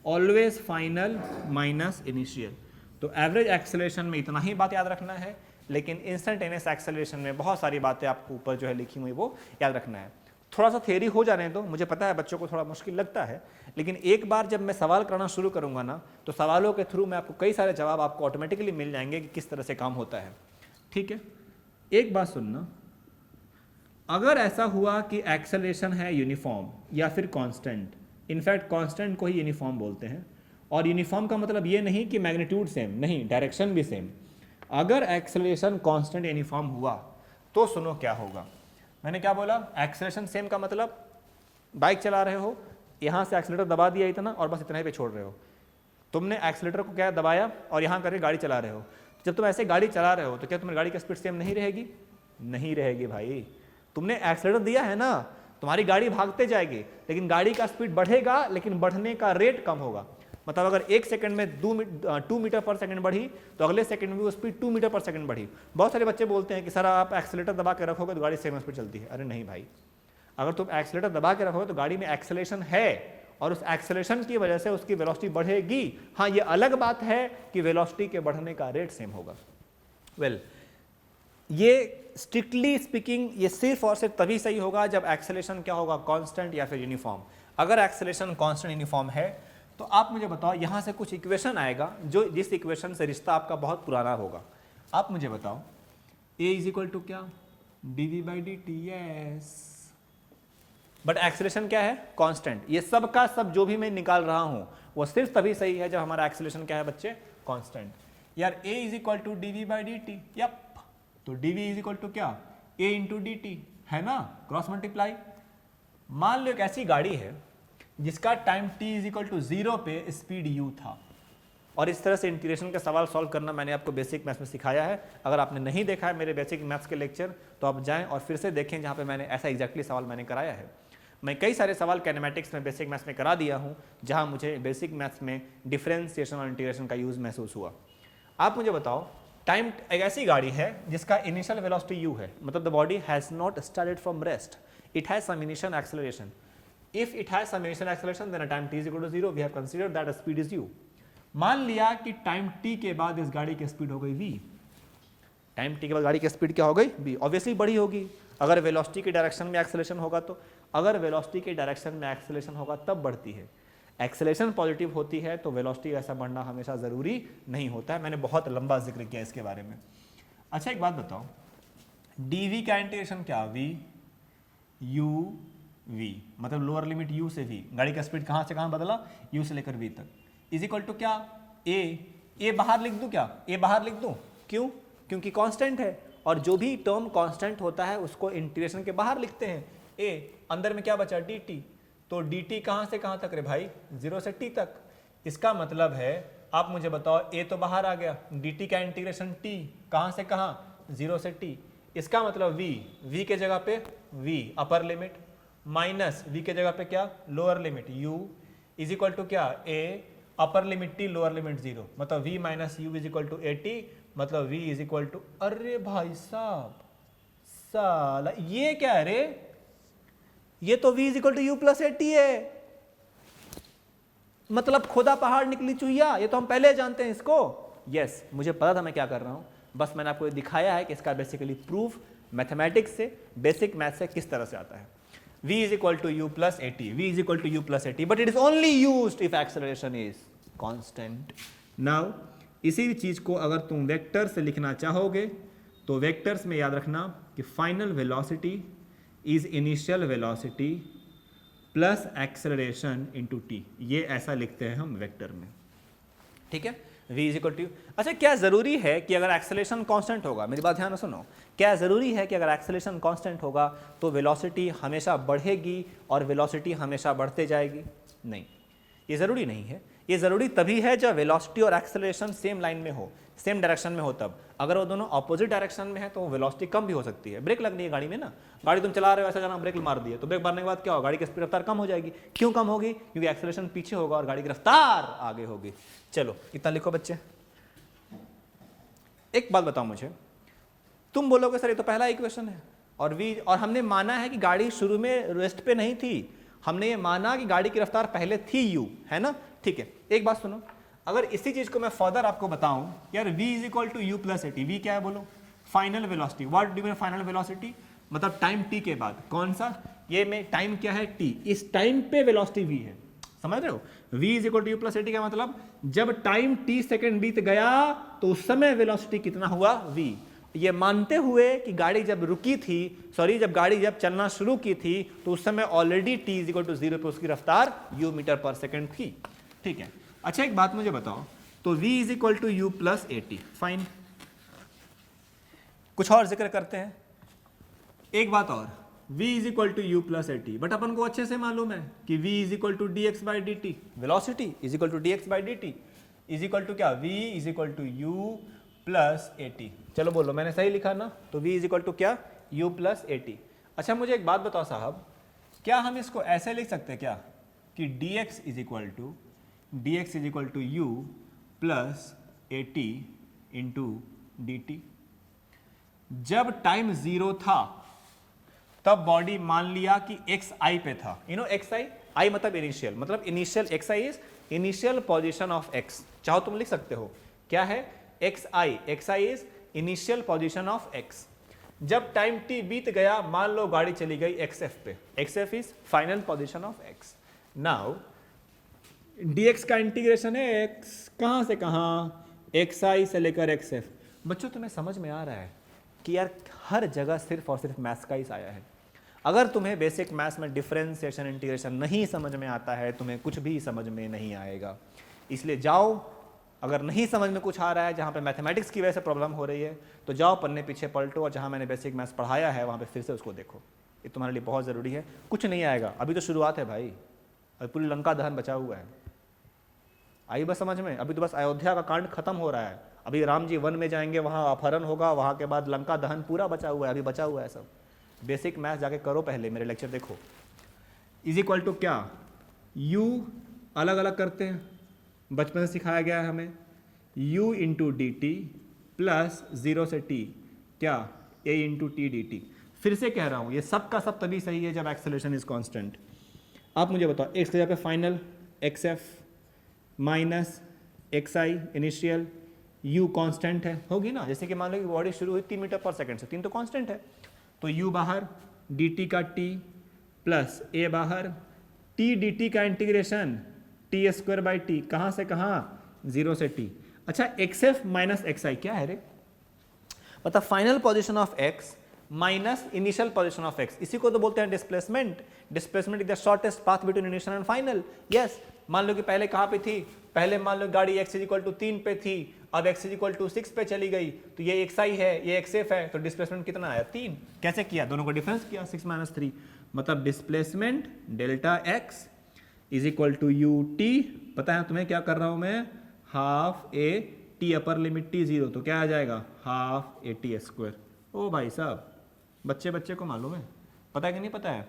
Speaker 1: always final minus initial. तो average acceleration में इतना ही बात याद रखना है, लेकिन इंस्टेंटेनियस एक्सेलरेशन में बहुत सारी बातें आपको ऊपर जो है लिखी हुई वो याद रखना है। थोड़ा सा थ्योरी हो जाने दो, मुझे पता है बच्चों को थोड़ा मुश्किल लगता है, लेकिन एक बार जब मैं सवाल करना शुरू करूंगा ना, तो सवालों के थ्रू मैं आपको कई सारे जवाब आपको ऑटोमेटिकली मिल जाएंगे कि किस तरह से काम होता है, ठीक है। एक बात सुनना, अगर ऐसा हुआ कि एक्सेलरेशन है यूनिफॉर्म या फिर कांस्टेंट, इनफैक्ट कांस्टेंट को ही यूनिफॉर्म बोलते हैं, और यूनिफॉर्म का मतलब ये नहीं कि मैग्नीट्यूड सेम, नहीं, डायरेक्शन भी सेम। अगर एक्सेलरेशन कांस्टेंट यूनिफॉर्म हुआ तो सुनो क्या होगा। मैंने क्या बोला? एक्सेलरेशन सेम का मतलब बाइक चला रहे हो, यहाँ से एक्सेलेटर दबा दिया इतना और बस इतना ही पे छोड़ रहे हो। तुमने एक्सेलेटर को क्या दबाया और यहाँ करके गाड़ी चला रहे हो। जब तुम ऐसे गाड़ी चला रहे हो तो क्या तुम्हारी गाड़ी की स्पीड सेम नहीं रहेगी? नहीं रहेगी भाई। तुमने एक्सेलेटर दिया है ना, तुम्हारी गाड़ी भागते जाएगी, लेकिन गाड़ी का स्पीड बढ़ेगा, लेकिन बढ़ने का रेट कम होगा। मतलब अगर एक सेकंड में 2 मीटर पर सेकंड बढ़ी, तो अगले सेकंड में वो स्पीड 2 मीटर पर सेकंड बढ़ी। बहुत सारे बच्चे बोलते हैं कि सर आप एक्सेलेटर दबा के रखोगे तो गाड़ी सेम स्पीड चलती है। अरे नहीं भाई, अगर तुम एक्सेलेटर दबा के रखोगे तो गाड़ी में एक्सेलरेशन है और उस एक्सेलरेशन की वजह से उसकी वेलोसिटी बढ़ेगी। हाँ, ये अलग बात है कि वेलोसिटी के बढ़ने का रेट सेम होगा। वेल, ये स्ट्रिक्टली स्पीकिंग ये सिर्फ और सिर्फ तभी सही होगा जब एक्सेलरेशन क्या होगा? कांस्टेंट या फिर यूनिफॉर्म। अगर एक्सेलरेशन कांस्टेंट यूनिफॉर्म है तो आप मुझे बताओ, यहां से कुछ इक्वेशन आएगा जो जिस इक्वेशन से रिश्ता आपका बहुत पुराना होगा। आप मुझे बताओ, A इज इक्वल टू क्या? dv by dt, yes. But acceleration क्या है? कांस्टेंट। ये सब का सब जो भी मैं निकाल रहा हूं वो सिर्फ तभी सही है जब हमारा एक्सेलरेशन क्या है बच्चे? कांस्टेंट। यार A is equal to dv by dt, yup. तो dv इज इक्वल टू क्या? A इंटू dt, है ना, क्रॉस मल्टीप्लाई। मान लो एक ऐसी गाड़ी है जिसका time t is equal to 0 पे स्पीड u था, और इस तरह से इंटीग्रेशन का सवाल सॉल्व करना मैंने आपको बेसिक मैथ्स में सिखाया है। अगर आपने नहीं देखा है मेरे बेसिक मैथ्स के लेक्चर तो आप जाएं और फिर से देखें, जहाँ पे मैंने ऐसा एग्जैक्टली सवाल मैंने कराया है। मैं कई सारे सवाल कैनेमैटिक्स में बेसिक मैथ्स में करा दिया हूँ, जहाँ मुझे बेसिक मैथ्स में डिफरेंशिएशन और इंटीग्रेशन का यूज़ महसूस हुआ। आप मुझे बताओ, टाइम एक ऐसी गाड़ी है जिसका इनिशियल वेलोसिटी u है, मतलब the body has not started from rest, it has some initial acceleration. If it has some initial acceleration, then at time t is equal to 0, we have considered that speed is u. मान लिया कि time t के बाद इस गाड़ी की speed हो गई v। टाइम t के बाद गाड़ी की स्पीड क्या हो गई? v। ऑब्वियसली बड़ी होगी अगर वेलोसिटी के डायरेक्शन में एक्सेलरेशन होगा तो। अगर वेलोसिटी के डायरेक्शन में एक्सेलरेशन होगा तब बढ़ती है। एक्सेलरेशन पॉजिटिव होती है तो वेलोसिटी ऐसा बढ़ना हमेशा ज़रूरी नहीं होता है। मैंने बहुत लंबा जिक्र किया इसके बारे में। अच्छा, एक बात बताओ, dv का इंटीग्रेशन क्या? v u v, मतलब लोअर लिमिट u से v, गाड़ी का स्पीड कहाँ से कहाँ बदला? u से लेकर v तक, इज इक्वल टू क्या? a बाहर लिख दूँ क्या? a बाहर लिख दूँ, क्यों? क्योंकि कांस्टेंट है, और जो भी टर्म कांस्टेंट होता है उसको इंटीग्रेशन के बाहर लिखते हैं। a अंदर में क्या बचा? dt। तो dt कहाँ से कहाँ तक रे भाई? 0 से t तक। इसका मतलब है, आप मुझे बताओ, a तो बाहर आ गया, dt का इंटीग्रेशन t कहाँ से कहाँ? 0 से t। इसका मतलब v के जगह पे v upper limit minus v के जगह पे क्या lower limit u is equal to क्या a upper limit t lower limit 0, मतलब v minus u is equal to a t, मतलब v इज इक्वल टू, अरे भाई साहब साला ये क्या है रे, ये तो v is equal to u plus a t है, मतलब खुदा पहाड़ निकली चुईया, ये तो हम पहले जानते हैं इसको। यस मुझे पता था मैं क्या कर रहा हूं, बस मैंने आपको ये दिखाया है कि इसका बेसिकली प्रूफ मैथमेटिक्स से, बेसिक मैथ से किस तरह से आता है। v is equal to u plus at, v is equal to u plus at, but it is only used if acceleration is constant. Now इसी चीज को अगर तुम वेक्टर से लिखना चाहोगे तो वेक्टर्स में याद रखना कि final velocity is initial velocity plus acceleration into t, ये ऐसा लिखते हैं हम वेक्टर में, ठीक है। v इज इक्वल टू, अच्छा क्या जरूरी है कि अगर एक्सेलरेशन कांस्टेंट होगा, मेरी बात ध्यान से सुनो, क्या जरूरी है कि अगर एक्सेलरेशन कांस्टेंट होगा तो वेलोसिटी हमेशा बढ़ेगी और वेलोसिटी हमेशा बढ़ते जाएगी? नहीं, ये जरूरी नहीं है। ये जरूरी तभी है जब वेलोसिटी और एक्सेलरेशन सेम लाइन में हो, सेम डायरेक्शन में हो तब। अगर वो दोनों ऑपोजिट डायरेक्शन में है तो वेलोसिटी कम भी हो सकती है। ब्रेक लगनी है गाड़ी में ना, गाड़ी तुम चला रहे हो ऐसा जाना, ब्रेक मार दिए तो ब्रेक मारने के बाद क्या होगा, गाड़ी की स्पीड रफ्तार कम हो जाएगी। क्यों कम होगी? क्योंकि एक्सेलरेशन पीछे होगा और गाड़ी की रफ्तार आगे होगी। चलो इतना लिखो बच्चे। एक बात बताओ मुझे, तुम बोलोगे सर ये तो पहला इक्वेशन है और हमने माना है कि गाड़ी शुरू में रेस्ट पे नहीं थी, हमने ये माना कि गाड़ी की रफ्तार पहले थी u, है ना, ठीक है। एक बात सुनो, अगर इसी चीज को मैं फर्दर आपको बताऊं यार v is equal to u plus a t, v क्या है बोलो, final velocity. What do mean final velocity, मतलब टाइम t के बाद, कौन सा, ये में टाइम क्या है t, इस टाइम पे वेलोसिटी v है, समझ रहे हो। v is equal to u plus a t का मतलब जब टाइम t सेकेंड बीत गया तो उस समय वेलोसिटी कितना हुआ v, ये मानते हुए कि गाड़ी जब रुकी थी, सॉरी जब गाड़ी जब चलना शुरू की थी तो उस समय already t is equal to 0 पे उसकी रफ्तार u मीटर पर सेकेंड थी, ठीक है। अच्छा एक बात मुझे बताओ, तो v is equal to u plus a t, fine. कुछ और जिक्र करते हैं, एक बात और, v is equal to u plus a t, but अपन को अच्छे से मालूम है कि v is equal to d x by d t, velocity is equal to d x by d t is equal to क्या, v is equal to u plus a t. चलो बोलो मैंने सही लिखा ना, तो v इज इक्वल टू क्या, u plus a T. अच्छा मुझे एक बात बताओ साहब, क्या हम इसको ऐसे लिख सकते हैं क्या कि dx is equal to u plus a t into d t. जब टाइम 0 था तब बॉडी मान लिया कि एक्स आई पे था, यू नो एक्स आई, आई मतलब इनिशियल, मतलब initial x I is initial position of x, चाहो तुम लिख सकते हो क्या है, x I is initial position of x. जब टाइम टी बीत गया, मान लो गाड़ी चली गई एक्स एफ पे, x F is final position of x. Now dx का इंटीग्रेशन है x कहां से कहां, xi से लेकर xf। बच्चों तुम्हें समझ में आ रहा है कि यार हर जगह सिर्फ और सिर्फ मैथ्स का ही साया है। अगर तुम्हें बेसिक मैथ्स में डिफरेंशिएशन इंटीग्रेशन नहीं समझ में आता है, तुम्हें कुछ भी समझ में नहीं आएगा। इसलिए जाओ, अगर नहीं समझ में कुछ आ रहा है, जहाँ पे मैथमेटिक्स की वजह से प्रॉब्लम हो रही है, तो जाओ पन्ने पीछे पलटो और जहाँ मैंने बेसिक मैथ्स पढ़ाया है वहाँ पे फिर से उसको देखो, ये तुम्हारे लिए बहुत ज़रूरी है। कुछ नहीं आएगा, अभी तो शुरुआत है भाई, अभी पूरी लंका दहन बचा हुआ है। आई बस समझ में, अभी तो बस अयोध्या का कांड खत्म हो रहा है, अभी राम जी वन में जाएंगे, वहाँ अपहरण होगा, वहाँ के बाद लंका दहन पूरा बचा हुआ है, अभी बचा हुआ है सब। बेसिक मैथ्स जाके करो, पहले मेरे लेक्चर देखो। इज इक्वल टू क्या, u अलग अलग करते हैं, बचपन से सिखाया गया है हमें, u into d T plus 0 से t क्या, a into T D T. फिर से कह रहा हूँ ये सब का सब तभी सही है जब एक्सेलरेशन इज कांस्टेंट। आप मुझे बताओ, x की जगह पे final xf minus xi initial, u constant है, होगी ना। जैसे कि मान लो कि बॉडी शुरू हुई 3 मीटर पर सेकंड से, 3 तो कांस्टेंट है, तो u बाहर, dt का t प्लस a बाहर, t dt का integration t square by T, कहाँ से कहाँ, 0 से t। अच्छा xf माइनस xi क्या है रे, मतलब final position of x minus initial position of x, इसी को तो बोलते हैं displacement. Displacement is the shortest path between initial and final. Yes, मान लो कि पहले कहाँ पे थी, पहले मान लो गाड़ी x इज इक्वल टू 3 पे थी, अब x इज इक्वल टू 6 पे चली गई, तो ये xi है, ये xf है, तो डिस्प्लेसमेंट कितना आया, 3। कैसे किया, दोनों को डिफरेंस किया, 6 माइनस 3, मतलब displacement delta x is equal to u t. पता है तुम्हें क्या कर रहा हूं मैं, half a t upper limit t 0, तो क्या आ जाएगा, हाफ ए टी स्क्वायर। ओ भाई साहब, बच्चे बच्चे को मालूम है, पता है कि नहीं पता है?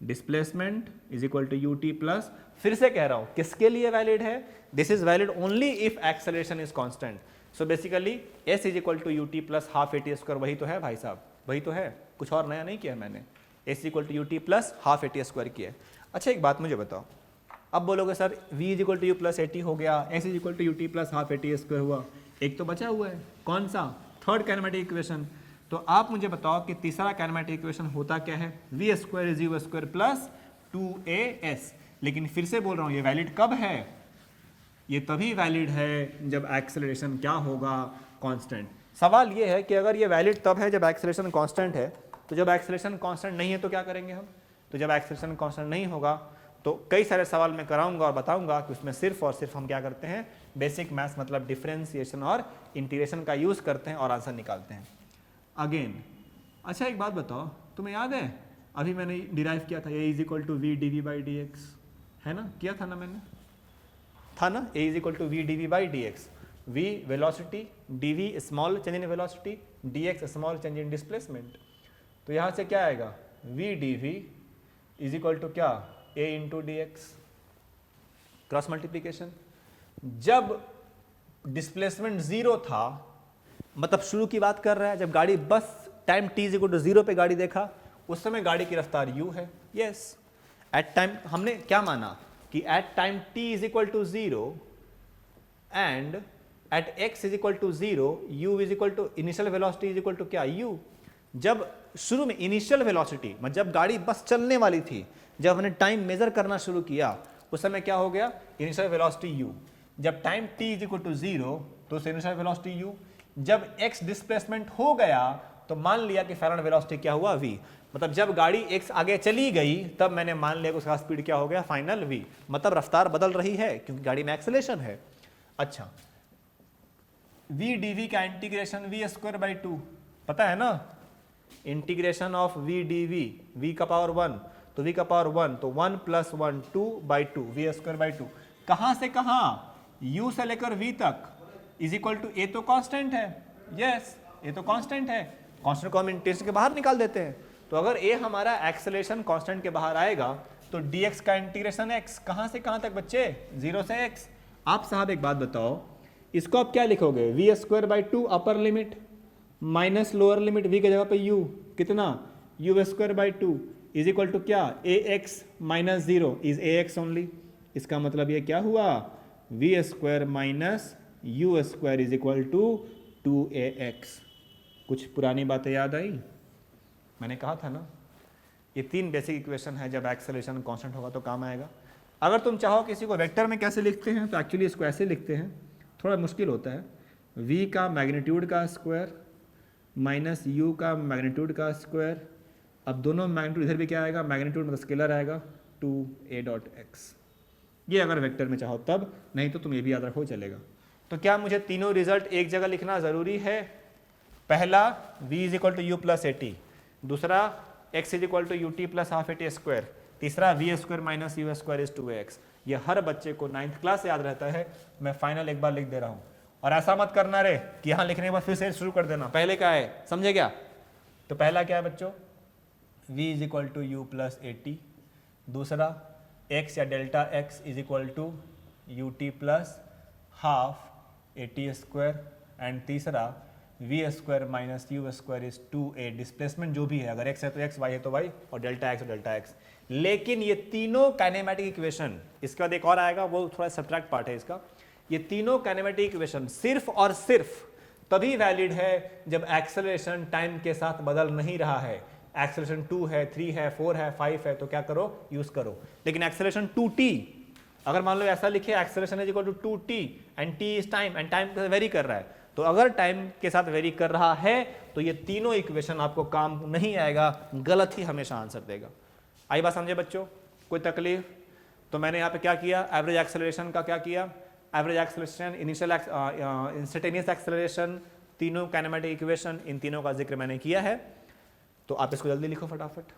Speaker 1: Displacement is equal to u t plus, फिर से कह रहा हूं किसके लिए वैलिड है? This is valid only if acceleration is constant. So basically s is equal to u t plus half a t square, वही तो है भाई साहब, वही तो है, कुछ और नया नहीं किया मैंने। S is equal to u t plus half a t square किया है। अच्छा एक बात मुझे बताओ, अब बोलोगे sir v is equal to u plus a t हो गया, s is equal to u t plus half a t square हुआ, एक तो बचा हुआ है, कौन सा? Third kinematic equation. तो आप मुझे बताओ कि तीसरा काइनेमेटिक इक्वेशन होता क्या है? V square is u square plus 2as। लेकिन फिर से बोल रहा हूँ ये वैलिड कब है? ये तभी वैलिड है जब एक्सेलरेशन क्या होगा? कांस्टेंट। सवाल ये है कि अगर ये वैलिड तब है जब एक्सेलरेशन कांस्टेंट है, तो जब एक्सेलरेशन कांस्टेंट नहीं है तो क्या करेंगे हम? तो जब एक्सेलरेशन कांस्टेंट नहीं होगा तो कई सारे सवाल मैं कराऊंगा और बताऊंगा कि उसमें सिर्फ और सिर्फ हम क्या करते हैं, बेसिक मैथ्स मतलब डिफरेंशिएशन और इंटीग्रेशन का यूज करते हैं और आंसर निकालते हैं अगेन। अच्छा एक बात बताओ, तुम्हें याद है अभी मैंने डिराइव किया था a is equal to v d v by d x, है ना? किया था ना मैंने, था ना? A is equal to v d v by d x, v velocity, d v small change in velocity, d x small change in displacement. तो यहाँ से क्या आएगा? V d v is equal to क्या? A into d x, cross multiplication. जब displacement zero था, मतलब शुरू की बात कर रहा है, जब गाड़ी बस time t is equal to zero पे गाड़ी देखा, उस समय गाड़ी की रफ्तार u है। यस, एट टाइम हमने क्या माना कि at time t is equal to zero and at x is equal to zero u is equal to initial velocity is equal to क्या? u। जब शुरू में इनिशियल वेलोसिटी मतलब जब गाड़ी बस चलने वाली थी, जब हमने टाइम मेजर करना शुरू किया, उस समय क्या हो गया? Initial velocity u। जब time t is equal to zero तो इनिशियल वेलोसिटी u। जब x डिस्प्लेसमेंट हो गया तो मान लिया कि फाइनल वेलोसिटी क्या हुआ? v। मतलब जब गाड़ी x आगे चली गई तब मैंने मान लिया कि उसका स्पीड क्या हो गया? Final v। मतलब रफ्तार बदल रही है क्योंकि गाड़ी में एक्सेलरेशन है। अच्छा, v dv का इंटीग्रेशन v स्क्वायर बाई 2 पता है ना? Integration of v dv, v का पावर 1 तो v का पावर 1 तो 1 plus 1 2 by 2 v square by 2। कहां से कहां? u से लेकर v तक इज इक्वल टू a तो कांस्टेंट है। यस, a तो कांस्टेंट है, कांस्टेंट को हम इंटीग्रेशन के बाहर निकाल देते हैं। तो अगर a हमारा एक्सेलरेशन कांस्टेंट के बाहर आएगा तो dx का इंटीग्रेशन x कहां से कहां तक बच्चे? 0 से x। आप साहब एक बात बताओ, इसको आप क्या लिखोगे? v square by 2 upper limit minus lower limit v की जगह पे u, कितना? u square by 2 is equal to क्या? ax minus 0 is ax only. इसका मतलब ये क्या हुआ? v square minus u square is equal to 2ax। कुछ पुरानी बातें याद आई? मैंने कहा था ना, ये तीन बेसिक इक्वेशन है, जब एक्सेलरेशन कांस्टेंट होगा तो काम आएगा। अगर तुम चाहो किसी को वेक्टर में कैसे लिखते हैं तो एक्चुअली इसको ऐसे लिखते हैं, थोड़ा मुश्किल होता है। v का मैग्नीट्यूड का स्क्वायर माइनस u का मैग्नीट्यूड का स्क्वायर। अब दोनों मैग्नीट्यूड इधर भी क्या आएगा? मैग्नीट्यूड मतलब स्केलर आएगा 2a डॉट x। ये अगर वेक्टर में चाहो तब, नहीं तो तुम ये भी याद रखो चलेगा। तो क्या मुझे तीनों रिजल्ट एक जगह लिखना ज़रूरी है? पहला v is equal to u plus a t, दूसरा x is equal to u t plus half a t square, तीसरा v square minus u square is 2x। ये हर बच्चे को 9th क्लास से याद रहता है। मैं फाइनल एक बार लिख दे रहा हूँ, और ऐसा मत करना रे कि यहाँ लिखने के बाद फिर से शुरू कर देना। पहले क्या है समझे क्या? तो पहला क्या है बच्चों? v is equal to u plus a t, दूसरा x या delta x is equal to u t plus half a t square, and तीसरा v square minus u square is 2a। Displacement जो भी है, अगर x है तो x, y है तो y, और डेल्टा x और डेल्टा x। लेकिन ये तीनों काइनेमेटिक इक्वेशन, इसके बाद एक और आएगा वो थोड़ा सब्ट्रैक्ट पार्ट है इसका, ये तीनों काइनेमेटिक इक्वेशन सिर्फ और सिर्फ तभी वैलिड है जब एक्सेलरेशन टाइम के साथ बदल नहीं रहा है। एक्सेलरेशन 2 है, 3 है, 4 है, 5 है तो क्या करो? यूज करो। लेकिन एक्सेलरेशन 2t, अगर मान लो ऐसा लिखे acceleration is equal to 2t and t is time, and time vary कर रहा है, तो अगर टाइम के साथ वेरी कर रहा है तो ये तीनों इक्वेशन आपको काम नहीं आएगा, गलत ही हमेशा आंसर देगा। आई बात समझे बच्चों? कोई तकलीफ? तो मैंने यहाँ पे क्या किया? एवरेज एक्सेलरेशन का क्या किया? Average acceleration, initial instantaneous acceleration, तीनों काइनेमेटिक इक्वेशन, इन तीनों का जिक्र मैंने किया है। तो आप इसको जल्दी लिखो फटाफट।